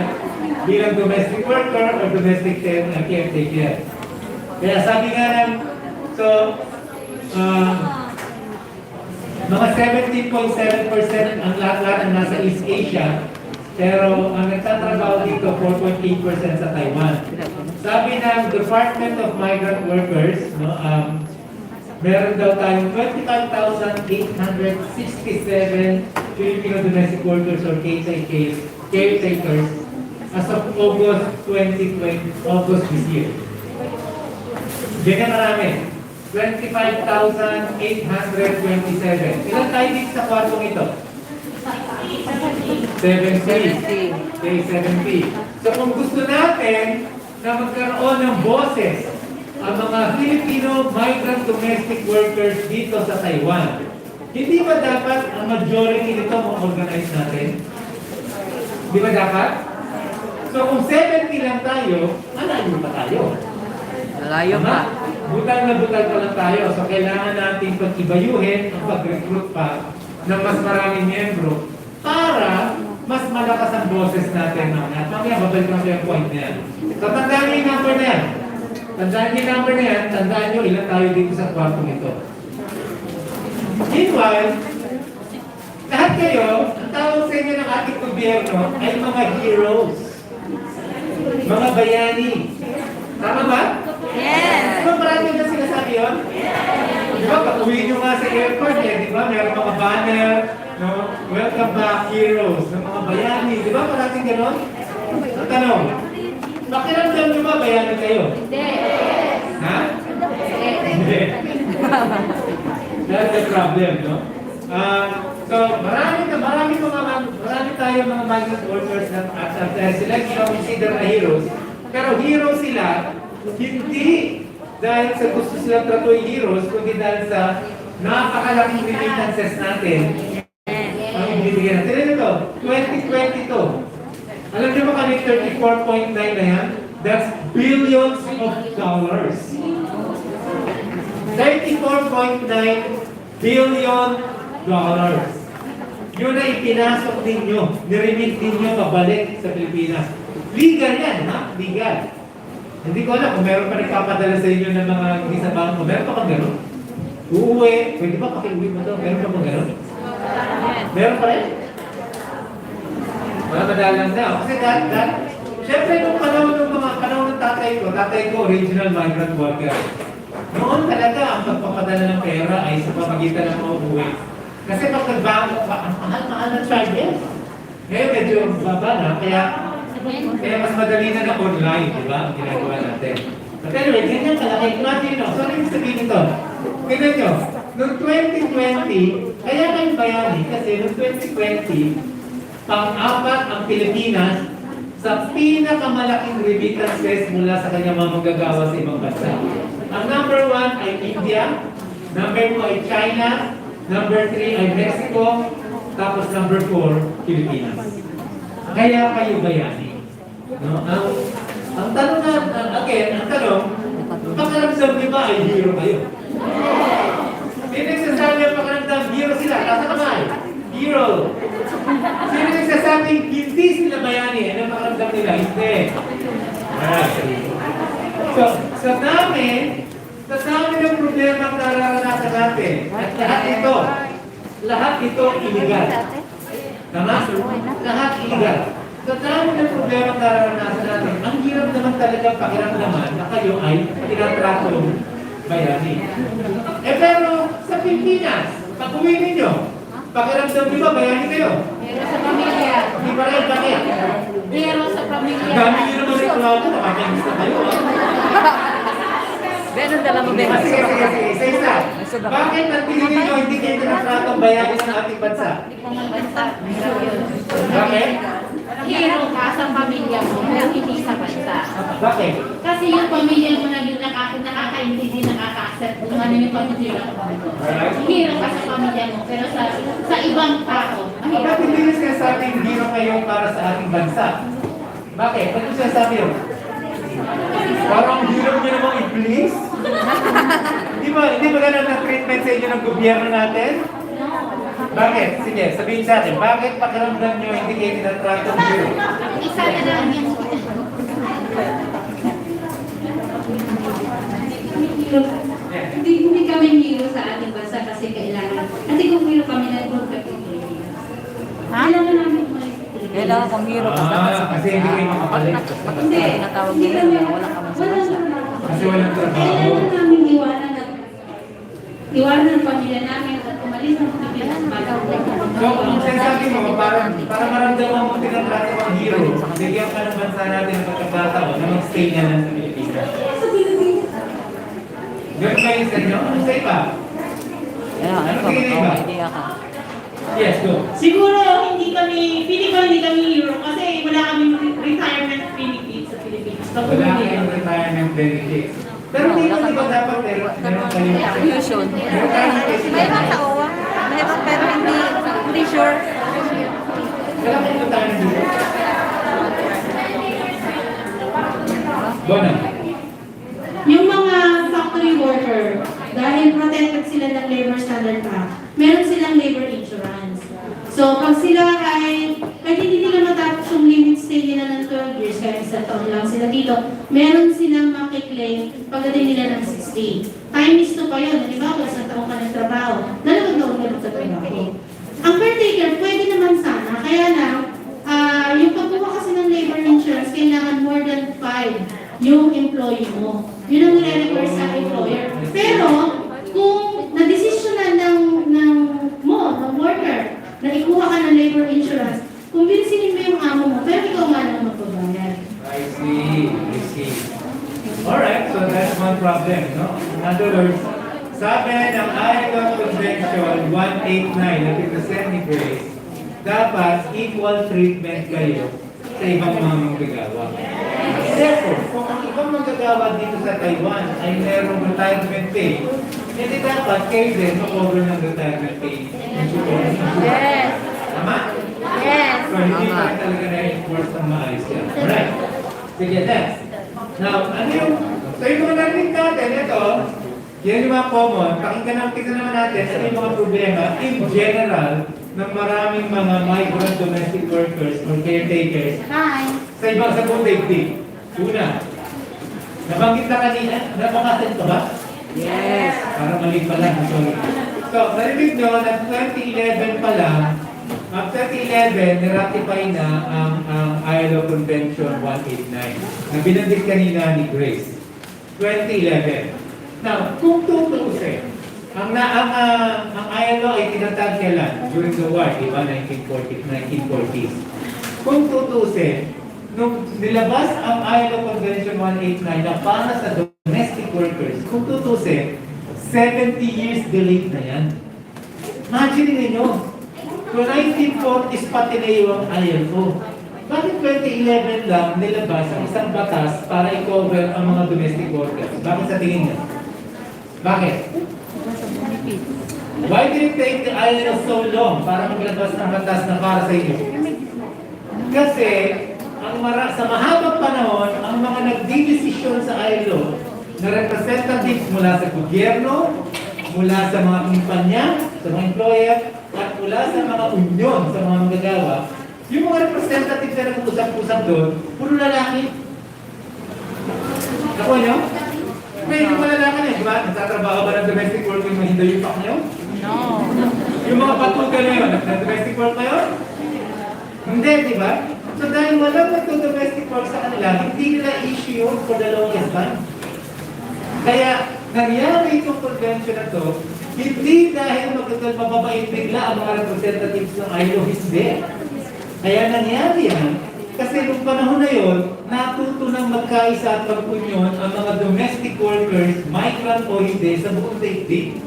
bilang domestic worker or domestic caretaker. Kaya sabi nga lang, mga 17.7% ang lahat ang nasa East Asia, pero ang nagtatrabaho dito 4.8% sa Taiwan. Sabi ng Department of Migrant Workers, no, meron daw tayong 25,867 Filipino domestic workers or caretakers as of August 2020, August this year. Ganyan marami. 25,827. Ilan tayo dito sa kwartong ito? 70. Okay, 70. So kung gusto natin na magkaroon ng boses ang mga Filipino migrant domestic workers dito sa Taiwan, hindi ba dapat ang majority nito ma-organize natin? Di ba dapat? So kung 70 lang tayo, malayo pa tayo. Malayo pa. Butal na butal pa lang tayo. So kailangan natin pag-ibayuhin ang pag-recruit pa ng mas maraming miyembro para mas malakas ang boses natin. At mamaya babalik lang yung point na yan. So tandaan niyo yung number na yan. Tandaan niyo yung number na yan. Tandaan niyo ilan tayo dito sa kwartong ito. Meanwhile, lahat kayo, ang tawag sa inyo ng ating gobyerno ay mga heroes. Mga bayani. Tama ba? Yes. Di ba marami na sinasabi yun? Di ba, pag-uwi nyo nga sa airport eh, di ba, meron mga banner, no? Welcome back, heroes, ng mga bayani. Di ba, parating gano'n? Ang tanong, pakiramdam nyo ba bayani kayo? Yes. Hindi. That's the problem, no? So, marami tayo mga migrant workers na at sila consider na heroes. Pero heroes sila, hindi dahil sa gusto silang tratuin heroes, kundi dahil sa napakalaking remittances natin ang ibibigyan natin. Tignan ito, 2022. Alam niyo ba kami 34.9 na yan? That's billions of dollars. 34.9 billion dollars. Yun ay ipinasok ninyo, niremit ninyo pabalik sa Pilipinas. Legal yan, ha? Legal. Hindi ko alam kung meron pa nagpapadala sa inyo ng mga hindi sa bangko. Meron pa kang gano'n? Uuwi. Pwede ba pakiuwi mo ito? Meron pa kang gano'n? Meron pa rin? Mga madalang na. Kasi siyempre nung panahon ng tatay ko, original migrant worker. Noon talaga, ang pagpapadala ng pera ay sa pamagitan ng mga uwi. Kasi pag nagbangko pa, ang mahal na charges. Ngayon medyo baba na, kaya mas madali na na online, di ba? Ang ginagawa natin. But anyway, ganyan kalaki. Imagine nyo, so ano yung sabihin nito? Tignan nyo, noong 2020, kaya kayo bayani kasi noong 2020, pang-apat ang Pilipinas sa pinakamalaking remittances mula sa kanyang mga manggagawa sa ibang bansa. Ang number 1 ay India, number 2 ay China, number 3 ay Mexico, tapos number 4, Pilipinas. Kaya kayo bayani. No? Ang tanong na, ang tanong, pakaramdam niyo ba ay hero kayo? Sino nagsasabi ang pakaramdam, hero sila, nasa kamay? Hero. Sino nagsasabi, hindi sila bayani, ano ang pakaramdam nila? Hindi. So, sa dami ng problema ang nararanasan natin, at lahat ito illegal. Tama? Lahat illegal. Sa dami ng problema ang nararanasan natin, ang hirap naman talaga pakiramdaman na kayo ay tinatratong bayani. Pero sa Pilipinas, pag-uwi ninyo, pakiramdam niyo ba bayani kayo? Pero sa pamilya. Hindi pa rin, bakit? Pero sa pamilya. Ang dami nyo naman reklamo, nakakainis na kayo. Benon dala mo, Benon. Sige. Isa. Bakit ang tingin ninyo hindi kayo tinatratong bayani ng ating bansa? Bakit? Hero ka sa pamilya mo, pero hindi sa bansa. Bakit? Kasi yung pamilya mo na yung nakakaintindi, nakaka-accept kung ano yung pamilya mo. Hero ka sa pamilya mo, pero sa ibang tao, Bakit mahirap. hindi nyo sinasabing hero kayo para sa ating bansa? Bakit? Ba't nyo sinasabi yun? Parang hero nyo namang i-please? Hindi ba ganun ang treatment sa inyo ng gobyerno natin? Bakit? Sige, sabihin sa atin, bakit pakiramdam nyo hindi kayo tinatratong hero? Isa na lang yung Hindi kami hero sa ating bansa kasi kailangan. Kasi kung hero kami na kung kailangan namin Kailangan kong hero ka Kasi hindi kayo makapalit. Hindi. Tinatawag Hindi nila kami. na wala ka man sa bansa. Kasi walang trabaho. Kailangan namin iwanan ang pamilya namin at umalis ng Pilipinas bago. So, kung sinasabi mo, para maramdaman mo tinatratong ang hero, bigyan ka ng bansa natin ng pagkakataon na mag-stay na lang sa Pilipinas. Sa Pilipinas. Ganun ba yung sa inyo? Ano sa iba? Kaya, Ano ikaw, tingin iba? idea ka. Yes, go. Siguro hindi kami hero kasi wala kaming retirement benefits sa Pilipinas. Wala kayong retirement benefits. Pero hindi mo di ba dapat meron kayo? Fusion. Mayroon sa OWA. Mayroon pero hindi sure. Wala kayong retirement benefits. Bona. Yung mga factory worker, dahil protected sila ng Labor Standard Act, meron silang labor insurance. So, pag sila ay, kahit hindi nila matapos yung limit stay nila ng 12 years, kaya isa taon lang sila dito, meron silang makiklaim pagdating nila ng 60. Time is 2 pa yun, di ba? Kung isang taong ka ng trabaho, 2 taon ka ng trabaho. Ang caretaker, pwede naman sana, kaya lang, yung pagkuha kasi ng labor insurance, kailangan more than 5 yung employee mo. Yun ang nire-require sa employer. Pero, kung na-desisyon na ng worker, na ikuha ka ng labor insurance, kung binisinin mo yung amo mo, pero ikaw nga lang magbabayad. I see. Alright, so that's one problem, no? In other words, Sabi ng ILO Convention 189 na pinasend ni Grace, dapat equal treatment kayo sa ibang mga manggagawa. Therefore, kung ang ibang manggagawa dito sa Taiwan ay merong retirement pay, hindi dapat kayo din ma-cover ng retirement pay. Yes. Tama? Yes. So, hindi pa rin talaga na-enforce ang maayos yan. Alright. Sige, next. Now, ano yung... So, yung mga narinig natin, ito, yan yung mga common. Tingnan naman natin ano yung mga problema in general ng maraming mga migrant domestic workers or caretakers sa ibang sa buong daigdig. Una, nabanggit na kanina, napakasin ko ba? Yes. Para mali pala, sorry. So, narinig nyo na 2011 pa lang, ang 2011, niratify na ang ILO Convention 189 na binanggit kanina ni Grace. 2011. Now, kung tutusin, ang ILO ay tinatag kailan? During the war, di ba? 1940s. Kung tutusin, nung nilabas ang ILO Convention 189 na para sa domestic workers, kung tutusin, 70 years delayed na yan. Imagine ninyo, so 1940s pa tinayo ang ILO. Bakit 2011 lang nilabas ang isang batas para i-cover ang mga domestic workers? Bakit sa tingin niyo? Bakit? Why did it take the ILO so long para maglabas ng batas na para sa inyo? Kasi sa mahabang panahon, ang mga nagdidesisyon sa ILO na representatives mula sa gobyerno, mula sa mga kumpanya, sa mga employer, at mula sa mga union, sa mga manggagawa, yung mga representatives na nag-usap-usap doon, puro lalaki. Ako nyo? May yung mga lalaki na, di ba? Nagtatrabaho ba ng domestic work yung mahinda yung pack nyo? No. Yung mga patugan na yun, nag-domestic work kayo? Hindi, di ba? So dahil walang nagdo-domestic work sa kanila, hindi nila issue yun for the longest time. Kaya, nangyari itong convention na to, hindi dahil mababait bigla ang mga representatives ng ILO, hindi. Kaya nangyari yan, kasi nung panahon na yun, natuto ng magkaisa at magpunyon ang mga domestic workers, migrant o hindi, sa buong daigdig.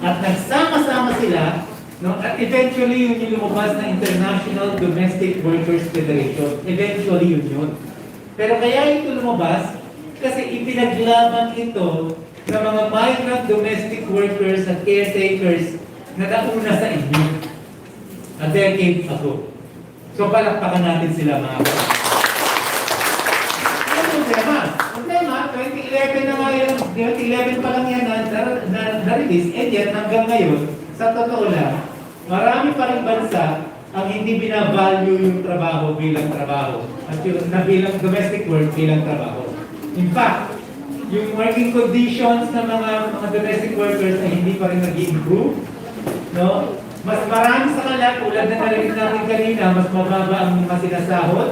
At nagsama-sama sila, no? At eventually yun yung lumabas na International Domestic Workers Federation. Eventually yun. Pero kaya ito lumabas, kasi ipinaglaban ito ng mga migrant domestic workers at caretakers na nauna sa inyo a decade ago. So palakpakan natin sila mga kapatid. Ano problema? Problema, 2011 na nga yun, 2011 pa lang yan na-release, and yet hanggang ngayon, sa totoo lang, marami pa rin bansa ang hindi binavalue yung trabaho bilang trabaho at yung bilang domestic work bilang trabaho. In fact, yung working conditions ng mga domestic workers ay hindi pa rin nag-improve, no? Mas marami sa kanila, tulad na narinig natin kanina, mas mababa ang mga sinasahod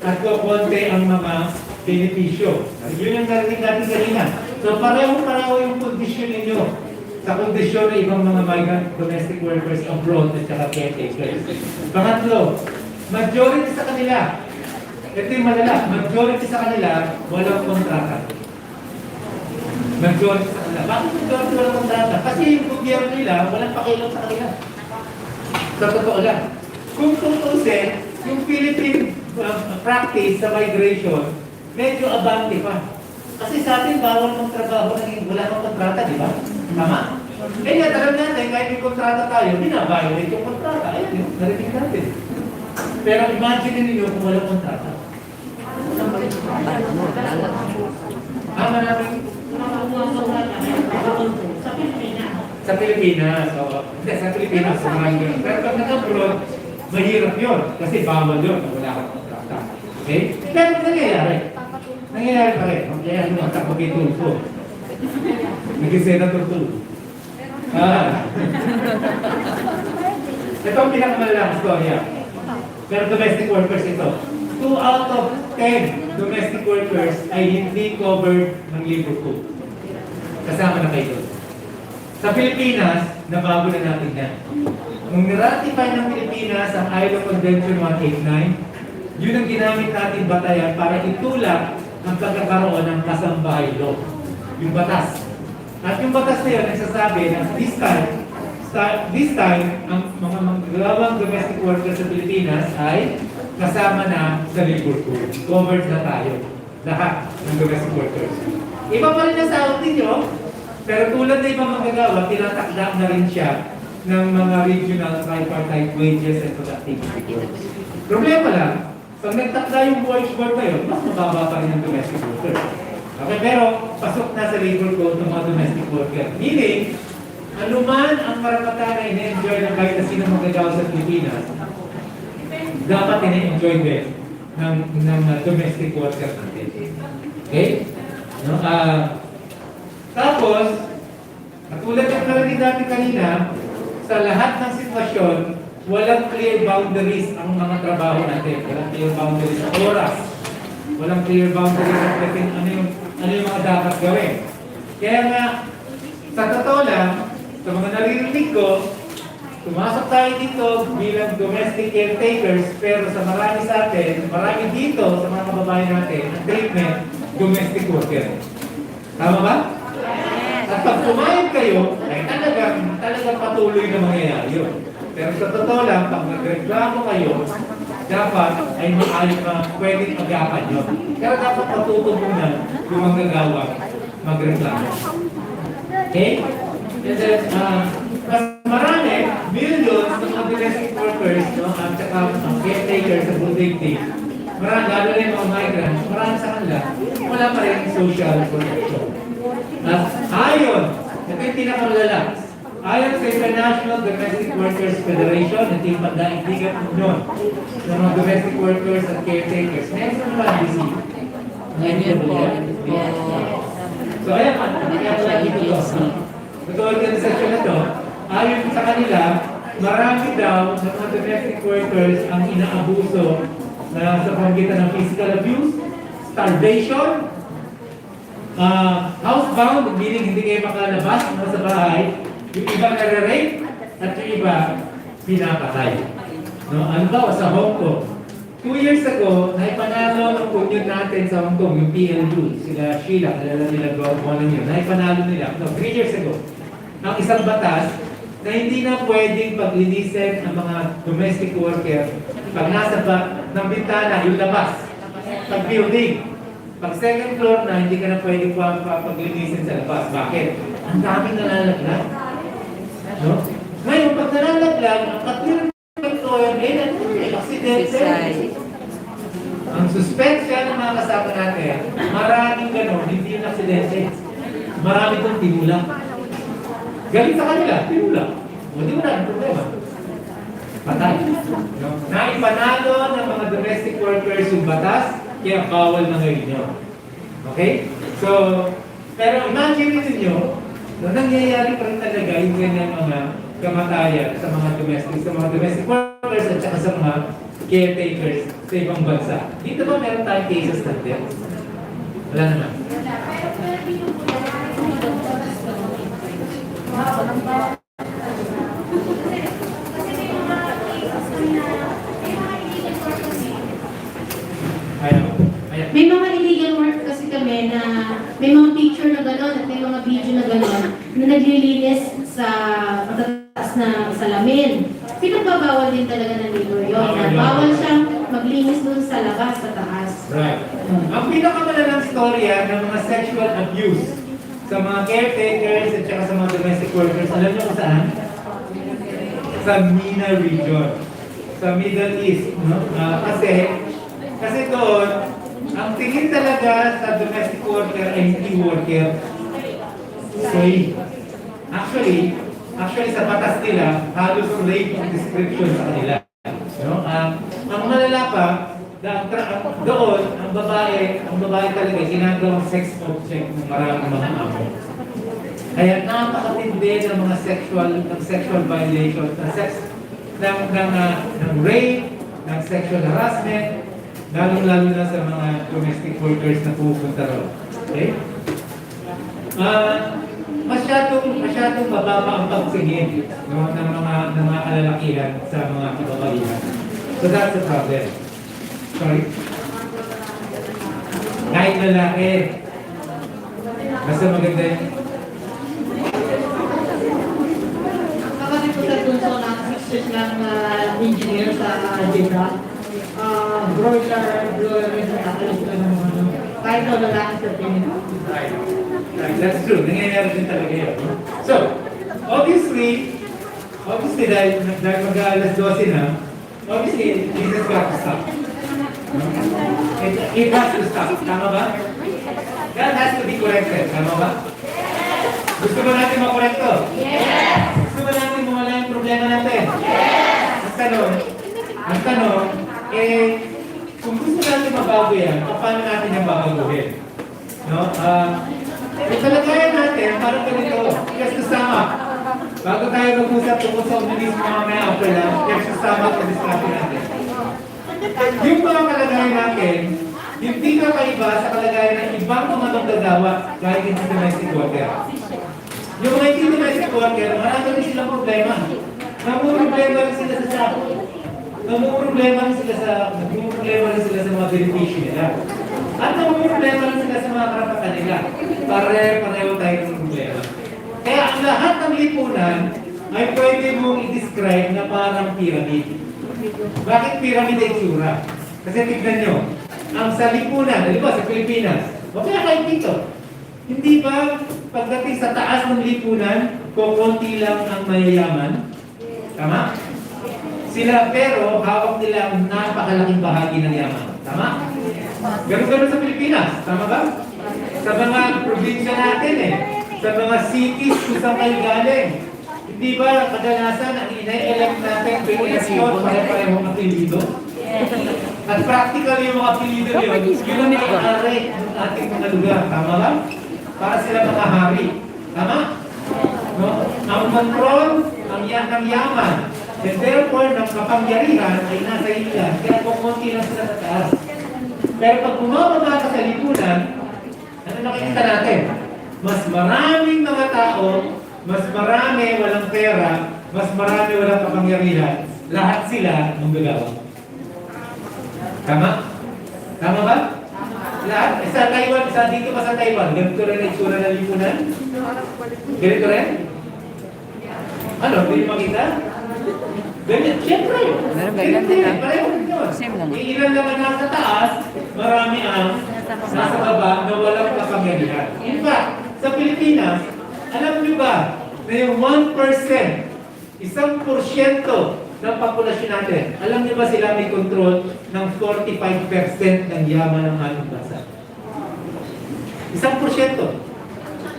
at kukonti ang mga benepisyo. Yun yung narinig natin kanina. So pareho-pareho yung kondisyon ninyo sa kondisyon ng ibang mga migrant domestic workers abroad at saka caretakers. Pangatlo, majority sa kanila, ito yung malala, majority sa kanila walang kontrata. Majority sa kanila. Bakit majority walang kontrata? Kasi yung gobyerno nila walang pakialam sa kanila. Sa totoo lang. Kung tutusin, yung Philippine practice sa migration, medyo abante pa. Kasi sa atin, bawal mong trabaho ng wala kang kontrata, di ba? Tama? Kaya alam natin, kahit may kontrata tayo, binaviolate yung kontrata. Ayun yun, narinig natin. Pero imagine ninyo kung walang kontrata. Maraming sa Pilipinas. Hindi, sa Pilipinas, sa maraming ganun. Pero pag nag-abroad, mahirap yun. Kasi bawal yun, wala kang kontrata. Okay? Pero nangyayari. Nangyayari pa rin. Kaya ano, takpagitulpo. Nag-senator tulpo. Ito ang pinakamalalang storya. Pero domestic workers ito. 2 out of 10 domestic workers ay hindi covered ng labor code. Kasama na kayo. Sa Pilipinas, nabago na natin yan. Nung niratify ng Pilipinas ang ILO Convention 189, yun ang ginamit natin batayan para itulak ang pagkakaroon ng kasambahay law. Yung batas. At yung batas na yun, nagsasabi na this time, ang mga manggagawang domestic workers sa Pilipinas ay kasama na sa labor code. Covered na tayo. Lahat ng domestic workers. Iba pa rin ang sahod ninyo, pero tulad na ibang manggagawa, tinatakda na rin siya ng mga regional tripartite wages and productivity codes. Problema lang, pag nagtakda yung wage board na yun, mas mababa pa rin ang domestic workers. Okay, pero pasok na sa labor code ng mga domestic worker. Meaning, anuman ang karapatan na ina-enjoy ng kahit na sino magagawa sa Pilipinas, dapat ina-enjoy din ng domestic worker natin. Okay? No? Tapos, katulad ng narinig natin kanina, sa lahat ng sitwasyon, walang clear boundaries ang mga trabaho natin. Walang clear boundaries sa oras. Walang clear boundaries sa ano yung mga dapat gawin. Kaya nga, sa totoo lang, sa mga naririnig ko, pumasok tayo dito bilang domestic caretakers, pero sa marami sa atin, marami dito sa mga kababayan natin, ang treatment, domestic worker. Tama ba? At pag pumayag kayo, ay talagang patuloy na mangyayari yun. Pero sa totoo lang, pag nagreklamo kayo, dapat ay maayos na pwedeng pag-apan nyo. Pero dapat matuto muna yung manggagawa magreklamo. Okay? And then, mas marami, millions ng mga domestic workers, no, at saka ang caretakers sa Budegti, marami, lalo na yung mga migrants, marami sa kanila, wala pa rin social protection. At ayon, ito yung pinakamalala, ayon sa International Domestic Workers Federation, ito yung pagdaigdigan nun ng mga domestic workers at caretakers. Next one ba, DC? Ganyan po. So ayan, kaya wala dito to. Ito organisasyon na to, ayon sa kanila, marami daw ng mga domestic workers ang inaabuso na sa pamagitan ng physical abuse, starvation, housebound, meaning hindi kayo makalabas sa bahay, yung iba nare-rape, at yung iba pinapatay. No? Ano ba? Sa Hong Kong. 2 years ago, naipanalo ng union natin sa Hong Kong, yung PLU, sila Sheila, kalala nila gawa yun, naipanalo nila, 3 years ago, ang isang batas na hindi na pwedeng paglinisin ang mga domestic worker pag nasa ng bintana, yung labas, pag building. Pag second floor na, hindi ka na pwedeng paglinisin sa labas. Bakit? Ang daming nalalaglag. No? Ngayon, pag nalalaglag, ang katulad ng employer, aksidente. Ang suspensya ng mga kasama natin, maraming gano'n, hindi yung aksidente. Marami itong tinula. Galing sa kanila, tinula. O di wala, ang problema. Patay. No? Naipanalo ng mga domestic workers yung batas, kaya bawal na ngayon yun. Okay? So, pero imagine ninyo, na nangyayari pa rin talaga yung ganyan mga kamatayan sa mga domestic workers at saka sa mga caretakers sa ibang bansa. Dito ba meron tayong cases na din? Wala naman. May mga illegal work kasi kami na may mga picture na gano'n at may mga video na gano'n na naglilinis sa matataas na salamin. Pinagbabawal din talaga ng labor yun. Bawal siyang maglinis dun sa labas, sa taas. Right. Ang pinakamalalang storya ng mga sexual abuse sa mga caretakers at saka sa mga domestic workers, alam niyo kung saan? Sa MENA region. Sa Middle East. No? Kasi doon, ang tingin talaga sa domestic worker ay hindi worker. Slave. Actually sa batas nila, halos slave ang description sa kanila. No? Ang malala pa, doon, ang babae talaga, ginagawang sex object ng maraming mga amo. Kaya napakatindi ng mga sexual violations, ng rape, ng sexual harassment, lalo na sa mga domestic workers na pupunta ron. Okay? Masyadong mababa ang pagsingin ng mga kalalakihan sa mga kababaihan. So that's the problem. Sorry? Kahit lalaki, basta maganda yun. search ng engineer sa Jeddah. Broiler, blower, alis ko ng ano. Kahit daw lalaki sa tingin. Right. Right. That's true. Nangyayari din talaga yun. So, obviously, dahil mag-alas 12 na, obviously, this has got to stop. It has to stop. Tama ba? That has to be corrected. Tama ba? Gusto ba natin makorekto? Yes! Gusto ba natin mawala yung problema natin? Yes! Ang tanong, kung gusto natin mabago yan, paano natin yung babaguhin? No? Yung kalagayan natin, parang ganito, yes to sum up. Bago tayo mag-usap tungkol sa organismo mamaya after lang, yes to sum up ang discussion natin. Yung mga kalagayan natin, hindi kakaiba sa kalagayan ng ibang mga manggagawa kahit hindi domestic worker. Yung mga hindi domestic worker, marami rin silang problema. Namumroblema rin sila sa sako. Namumroblema rin sila sa mga beneficio nila. At namumroblema rin sila sa mga karapatan nila. Pareho tayo ng problema. Kaya ang lahat ng lipunan ay pwede mong i-describe na parang pyramid. Bakit pyramid ay tsura? Kasi tignan nyo, ang sa lipunan, di ba sa Pilipinas, o kaya kahit dito, hindi ba pagdating sa taas ng lipunan, kukunti lang ang mayayaman? Tama? Sila pero hawak nila ang napakalaking bahagi ng yaman. Tama? Ganun sa Pilipinas. Tama ba? Sa mga probinsya natin sa mga cities kung saan kayo galing. Hindi ba kadalasan ang ina-elect natin tuwing eleksyon pare-parehong apelido? At practical yung mga apelido yun, yun ang may-ari ng ating mga lugar. Tama ba? Para sila mga hari. Tama? No? Ang control, ang yaman, and therefore, ng kapangyarihan ay nasa ilan. Kaya kumunti lang sila sa taas. Pero pag bumababa ka sa lipunan, ano nakikita natin? Mas maraming mga tao, mas marami walang pera, mas marami walang kapangyarihan. Lahat sila manggagawa. Tama? Tama ba? Lahat? Sa Taiwan, dito pa sa Taiwan, ganito rin ang itsura ng lipunan? Ganito rin? Ano, hindi makita? Ganyan, siyempre. Pareho rin yun. Ilan naman nasa taas, marami ang nasa baba na walang kapangyarihan. In fact, sa Pilipinas, alam niyo ba na yung 1%, 1% ng populasyon natin, alam niyo ba sila may control ng 45% ng yaman ng ating bansa? 1%.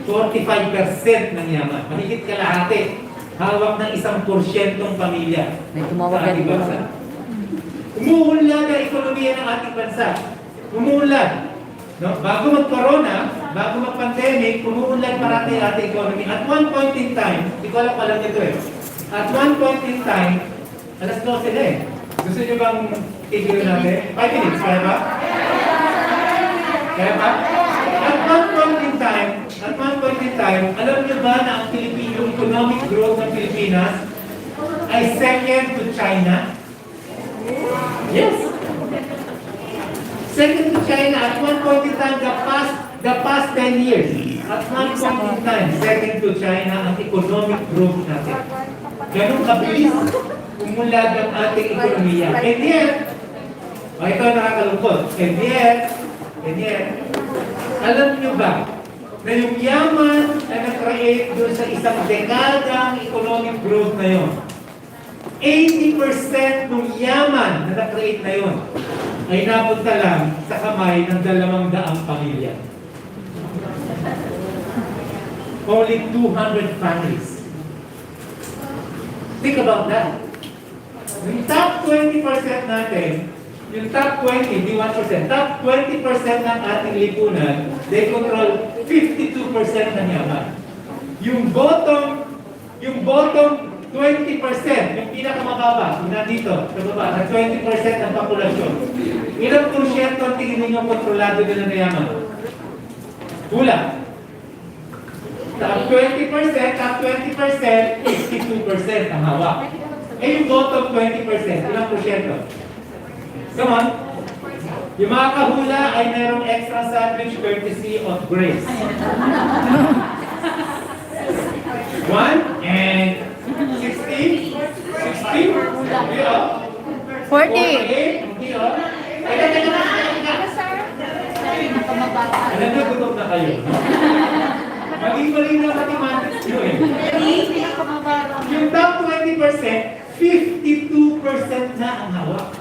45% ng yaman. Mahigit kalahati. Hawak ng 1% pamilya sa ating bansa. Umuunlad ang ekonomiya ng ating bansa. Umuunlad. No? Bago mag-corona, bago mag-pandemic, umuunlad parati ang ating economy. At one point in time, hindi ko alam pala nito at one point in time, alas 12 na Gusto nyo bang tigil natin? 5 minutes, kaya ba? Kaya ba? At one point in time, alam nyo ba na ang Filipino economic growth ng Pilipinas ay second to China? Yes. Second to China at one point in time, the past 10 years. At one point in time, second to China ang economic growth natin. Ganun kabilis umulad ang ating ekonomiya. And yet, ito nakakalungkot. And yet, alam nyo ba na yung yaman na na-create doon sa isang dekadang economic growth na yun, 80% ng yaman na na-create na yun ay napunta lang sa kamay ng 200 pamilya. Only 200 families. Think about that. Yung top 20% natin, yung top 20, hindi 1%, top 20% ng ating lipunan, they control 52% ng yaman. Yung bottom 20%, yung pinakamababa, yung nandito, sa baba, na 20% ng populasyon. Ilang porsyento ang tingin ninyo kontrolado nila na yaman? Kulang. Top 20%, 52% ang hawak. Eh yung bottom 20%, ilang porsyento? Come on. Yung mga kahula ay merong extra sandwich courtesy of Grace. 1 and 60? 60? Hindi oh. 40. 48? Hindi oh. Teka. Alam niyo, gutom na kayo. Maging mali na mathematics nyo eh. Yung top 20%, 52% na ang hawak.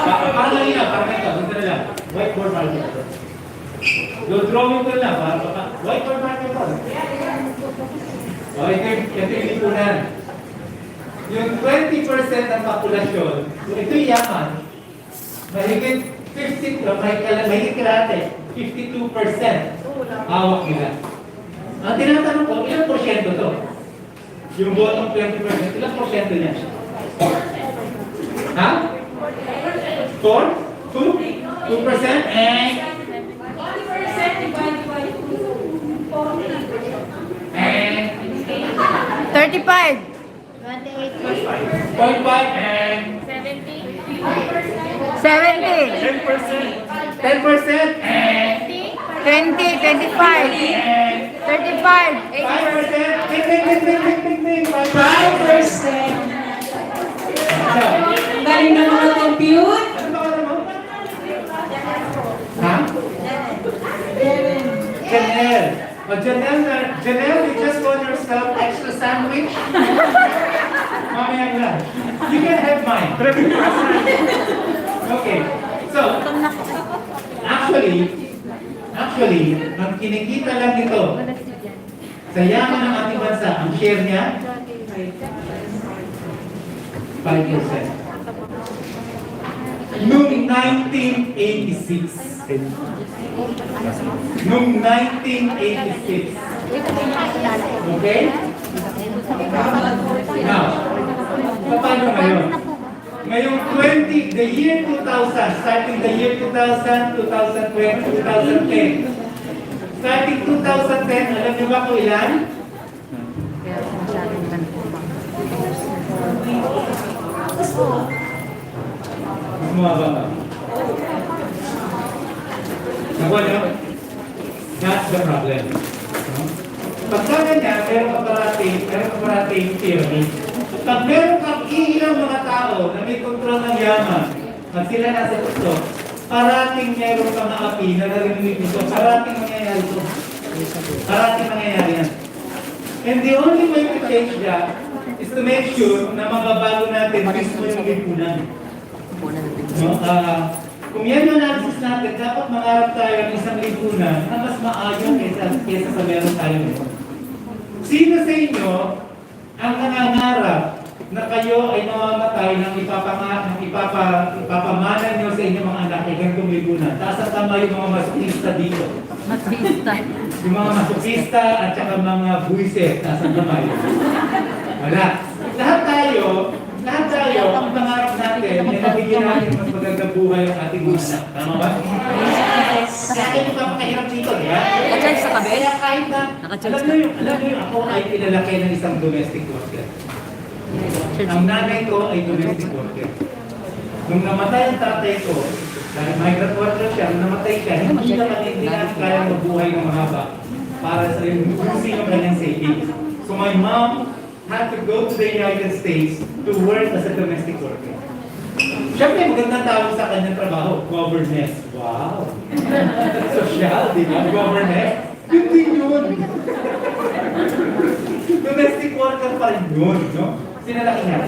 Parang lang yan, parang ito, gusto na lang. Whiteboard marker. Drawing ko lang, whiteboard marker po. Ito yung lipunan. Yung 20% ng populasyon, kung ito'y yaman, mahigit mahigit kalahati, 52% hawak nila. Ang tinatanong ko, ilang porsyento to? Yung bottom 20%, ilang porsyento niya? Ha? 4? 2? 2%? And? 35. 0.5 and? 70. 10% and? 20, 25, 35, 5%? Ting, 5%? Galing na mga compute. Ano ba ka mo? Ha? Janelle. Janelle, you just want yourself extra sandwich? Mamaya na. You can have mine. Okay. So, actually, ang kinikita lang nito sa yaman ng ating bansa, ang share niya, 5%. Noong 1986. Noong 1986. Okay? Now, paano ngayon? Ngayong the year 2000, starting the year 2000, 2020, 2010. Starting 2010, alam niyo ba kung ilan? Bumaba ba? Nakuha niyo? That's the problem. Pagka ganyan, meron ka parating theory. Pag meron kang ilang mga tao na may kontrol ng yaman, at sila nasa gusto, parating meron kang api na narinig ito, parating mangyayari ito. Parating mangyayari yan. And the only way to change that is to make sure na mababago natin mismo yung lipunan. No? Kung yan yung analysis natin, dapat mangarap tayo ng isang lipunan na mas maayon kesa sa meron tayo ngayon. Sino sa inyo ang nangangarap na kayo ay mamamatay ng ipapamana nyo sa inyong mga anak ay ganitong lipunan? Taas ang tama yung mga masokista dito. Yung mga masokista at saka mga buwiset, taas ang kamay. Wala. Lahat tayo, ang pangarap natin ay nabigyan natin mas magandang buhay ang ating mga anak. Tama ba? Kaya kayo papakahirap dito, di ba? Naka-charge sa kabel? Kaya kahit na, alam nyo yung ako ay pinalaki ng isang domestic worker. Ang nanay ko ay domestic worker. Nung namatay ang tatay ko, dahil migrant worker siya, nung namatay siya, hindi natin kaya mabuhay ng mahaba para sa yung kanyang savings. So my mom had to go to the United States to work as a domestic worker. Siyempre, magandang tawag sa kanyang trabaho, governess. Wow! Social, di ba? Governess. Yun din yun. Domestic worker pa rin yun, no? Sinalaki niya.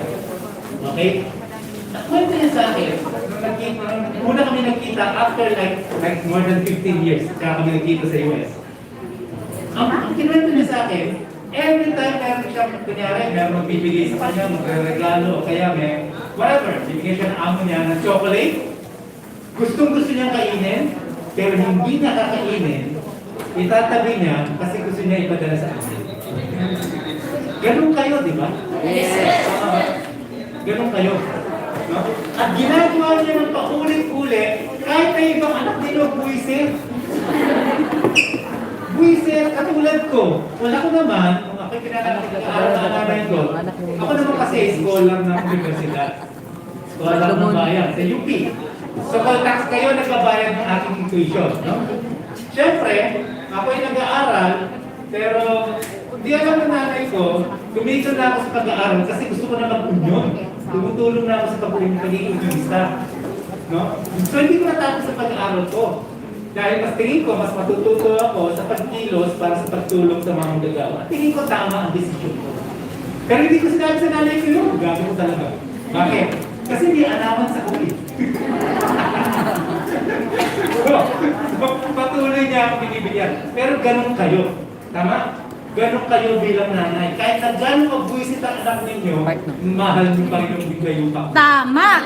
Okay? Kwento niya sa akin, una kami nagkita after like more than 15 years, kaya kami nagkita sa US. Ang kinuwento niya sa akin, every time meron siya, kunyari, meron magbibigay sa kanya, magre-regalo, o kaya may, whatever, bibigyan siya ng amo niya ng chocolate, gustong-gusto niyang kainin, pero hindi niya kakainin, itatabi niya kasi gusto niya ipadala sa amin. Ganun kayo, di ba? Yes. Ganun kayo. No? At ginagawa niya ng paulit-ulit, kahit na ibang anak nila, buwisit. Buwisit, katulad ko. Wala ko naman, kung ako'y pinag-aaral ko, ako naman kasi scholar ng universidad. Scholar ng bayan, sa UP. So, kung tax kayo, nagbabayad ng aking tuition. No? Siyempre, ako'y nag-aaral, pero Hindi alam ng nanay ko, tumigil na ako sa pag-aaral kasi gusto ko na mag-union. Tumutulong na ako sa pagiging unionista. No? So hindi ko natapos sa pag-aaral ko. Dahil mas tingin ko, mas matututo ako sa pagkilos para sa pagtulong sa mga magagawa. Tingin ko tama ang desisyon ko. Pero hindi ko sinabi sa nanay ko yun, gagawin ko talaga. Bakit? Kasi hindi alaman sa kulit. So, patuloy niya ako binibigyan. Pero ganun kayo. Tama? Ganun kayo bilang nanay. Kahit na ganun magbuisit ang anak ninyo, mahal niyo pa rin yung bigay pa. Tama!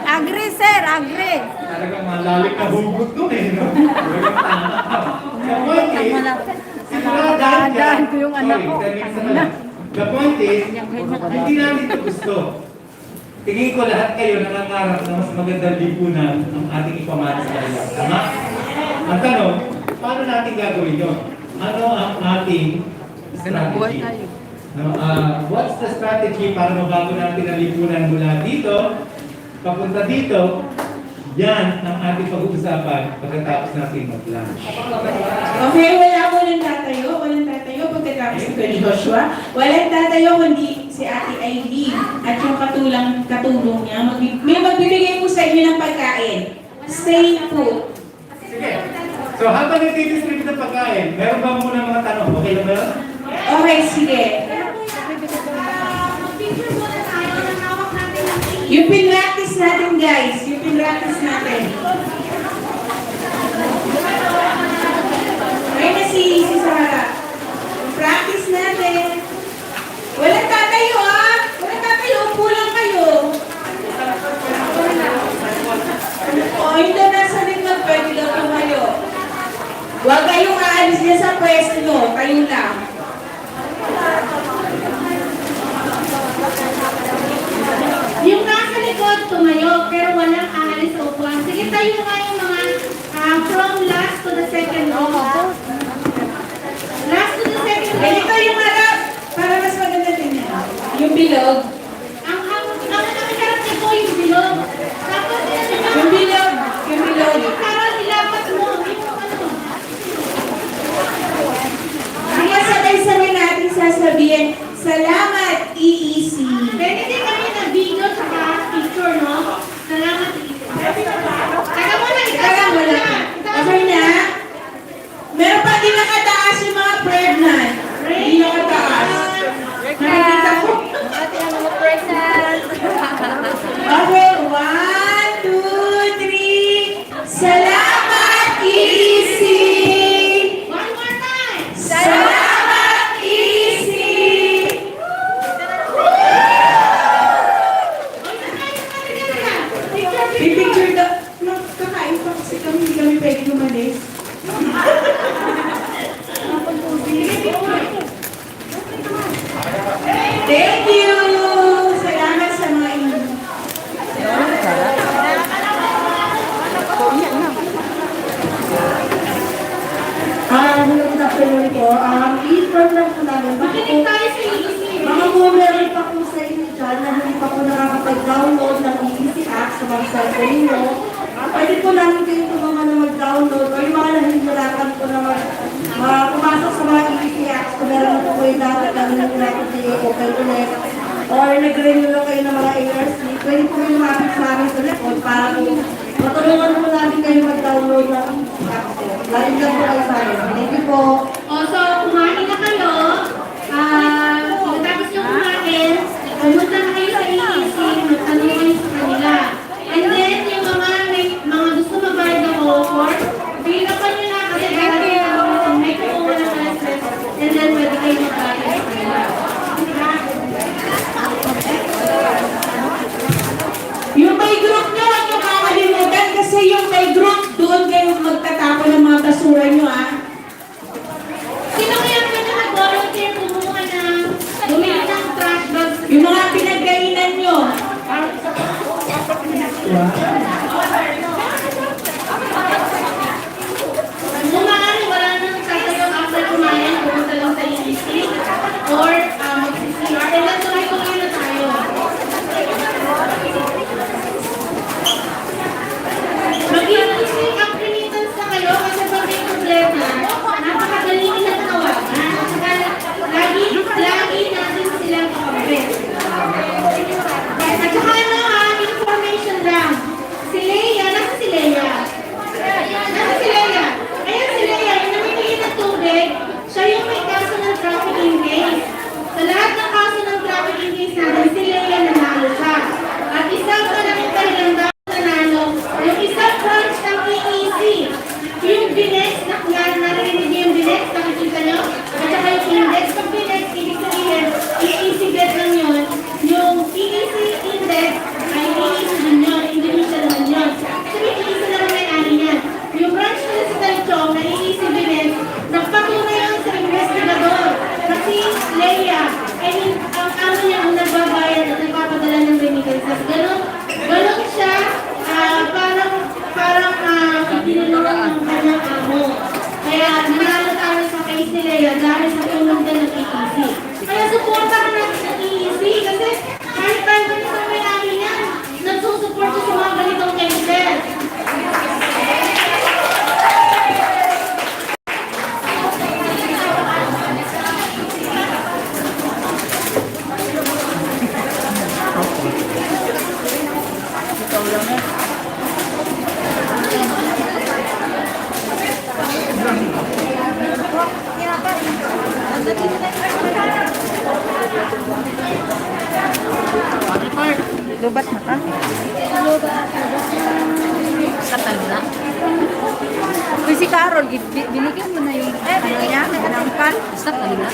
Agree, sir. Agree. Talagang malalim na hugot doon eh. No? Talagang tama. The point is, Dahan ko yung anak ko. The point is, hindi namin ito gusto. Tingin ko lahat kayo nangangarap na mas magandang lipunan ang ating ipamana sa kanila. Tama? Ang tanong, paano natin gagawin yun? Ano ang ating strategy? No, what's the strategy para mabago natin ang lipunan mula dito, papunta dito? Yan ang ating pag-uusapan pagkatapos natin mag-lunch. Okay, walang tatayo pagkatapos ni Kuya Joshua. Walang tatayo kundi si Ate Aileen at yung katulong niya. May magbibigay po sa inyo ng pagkain. Stay put. Sige. So habang nag-distribute ng pagkain, meron ba muna mga tanong? Okay lang ba yun? Okay, sige. Yung pinractice natin, guys. Yung pinractice natin. Ayun na si Sarah. Practice natin. Walang tatayo, ah! Walang tatayo. Upo lang kayo. O, hindi nasa likod. Pwede lang tumayo. Huwag kayong aalis niya sa pwesto. Kayo lang. Yung nasa likod, tumayo, pero walang aalis sa upuan. Sige, tayo nga yung mga from last to the second row. Last to the second row. Ganito yung harap. Para mas maganda tingnan. Yung bilog. Ang harap nito yung bilog. Tapos, Yung bilog. Yung bilog. Carol, ilapat mo. Kaya sabay-sabay natin sasabihin, salamat, EEC. Pwede din kami na video sa picture, no? Salamat. Taga mo na, Tara, wala pa. Okay na? Meron pa din nakataas yung mga pregnant. Hindi nakataas. Nakikita ko. Okay, 1, 2, 3. Salamat, EEC. One more time. Salamat, EEC. Pipicture ka. Kakain pa kasi kami, hindi kami pwede umalis. Thank you! Salamat sa mga inyo. Good afternoon po. I-inform lang po namin. Makinig tayo sa EEC. Mga po meron pa po sa inyo dyan na hindi pa po nakakapag-download ng EEC app sa mga cellphone nyo. Pwede po namin kayo po mga na mag-download o yung mga nahihirapan po na pumasok sa mga EEC apps kung meron po kayo dapat na nahihirapan kayo open ulit or nag-renew lang kayo ng mga ARC. Pwede po kayo lumapit sa amin sa record para po matulungan po namin kayo mag-download ng EEC apps. Lain lang po kayo sa amin. Thank you po. So, kumain na kayo. Pagkatapos nyo kumain, pumunta na kayo sa EEC, magtanong kayo sa kanila. And then, yung mga gusto magbayad ng offer, pilipan nyo na kasi darating ang may kukuha ng classes, and then pwede kayo magbayad sa kanila. Yung may group nyo, huwag nyo kakalimutan kasi yung may group, doon kayo magtatapon ng mga basura nyo, ah. Sino Lubat na ka? Stop na. Uy, si Carol, binigyan mo na yung ano niya, ng pan. Stop na.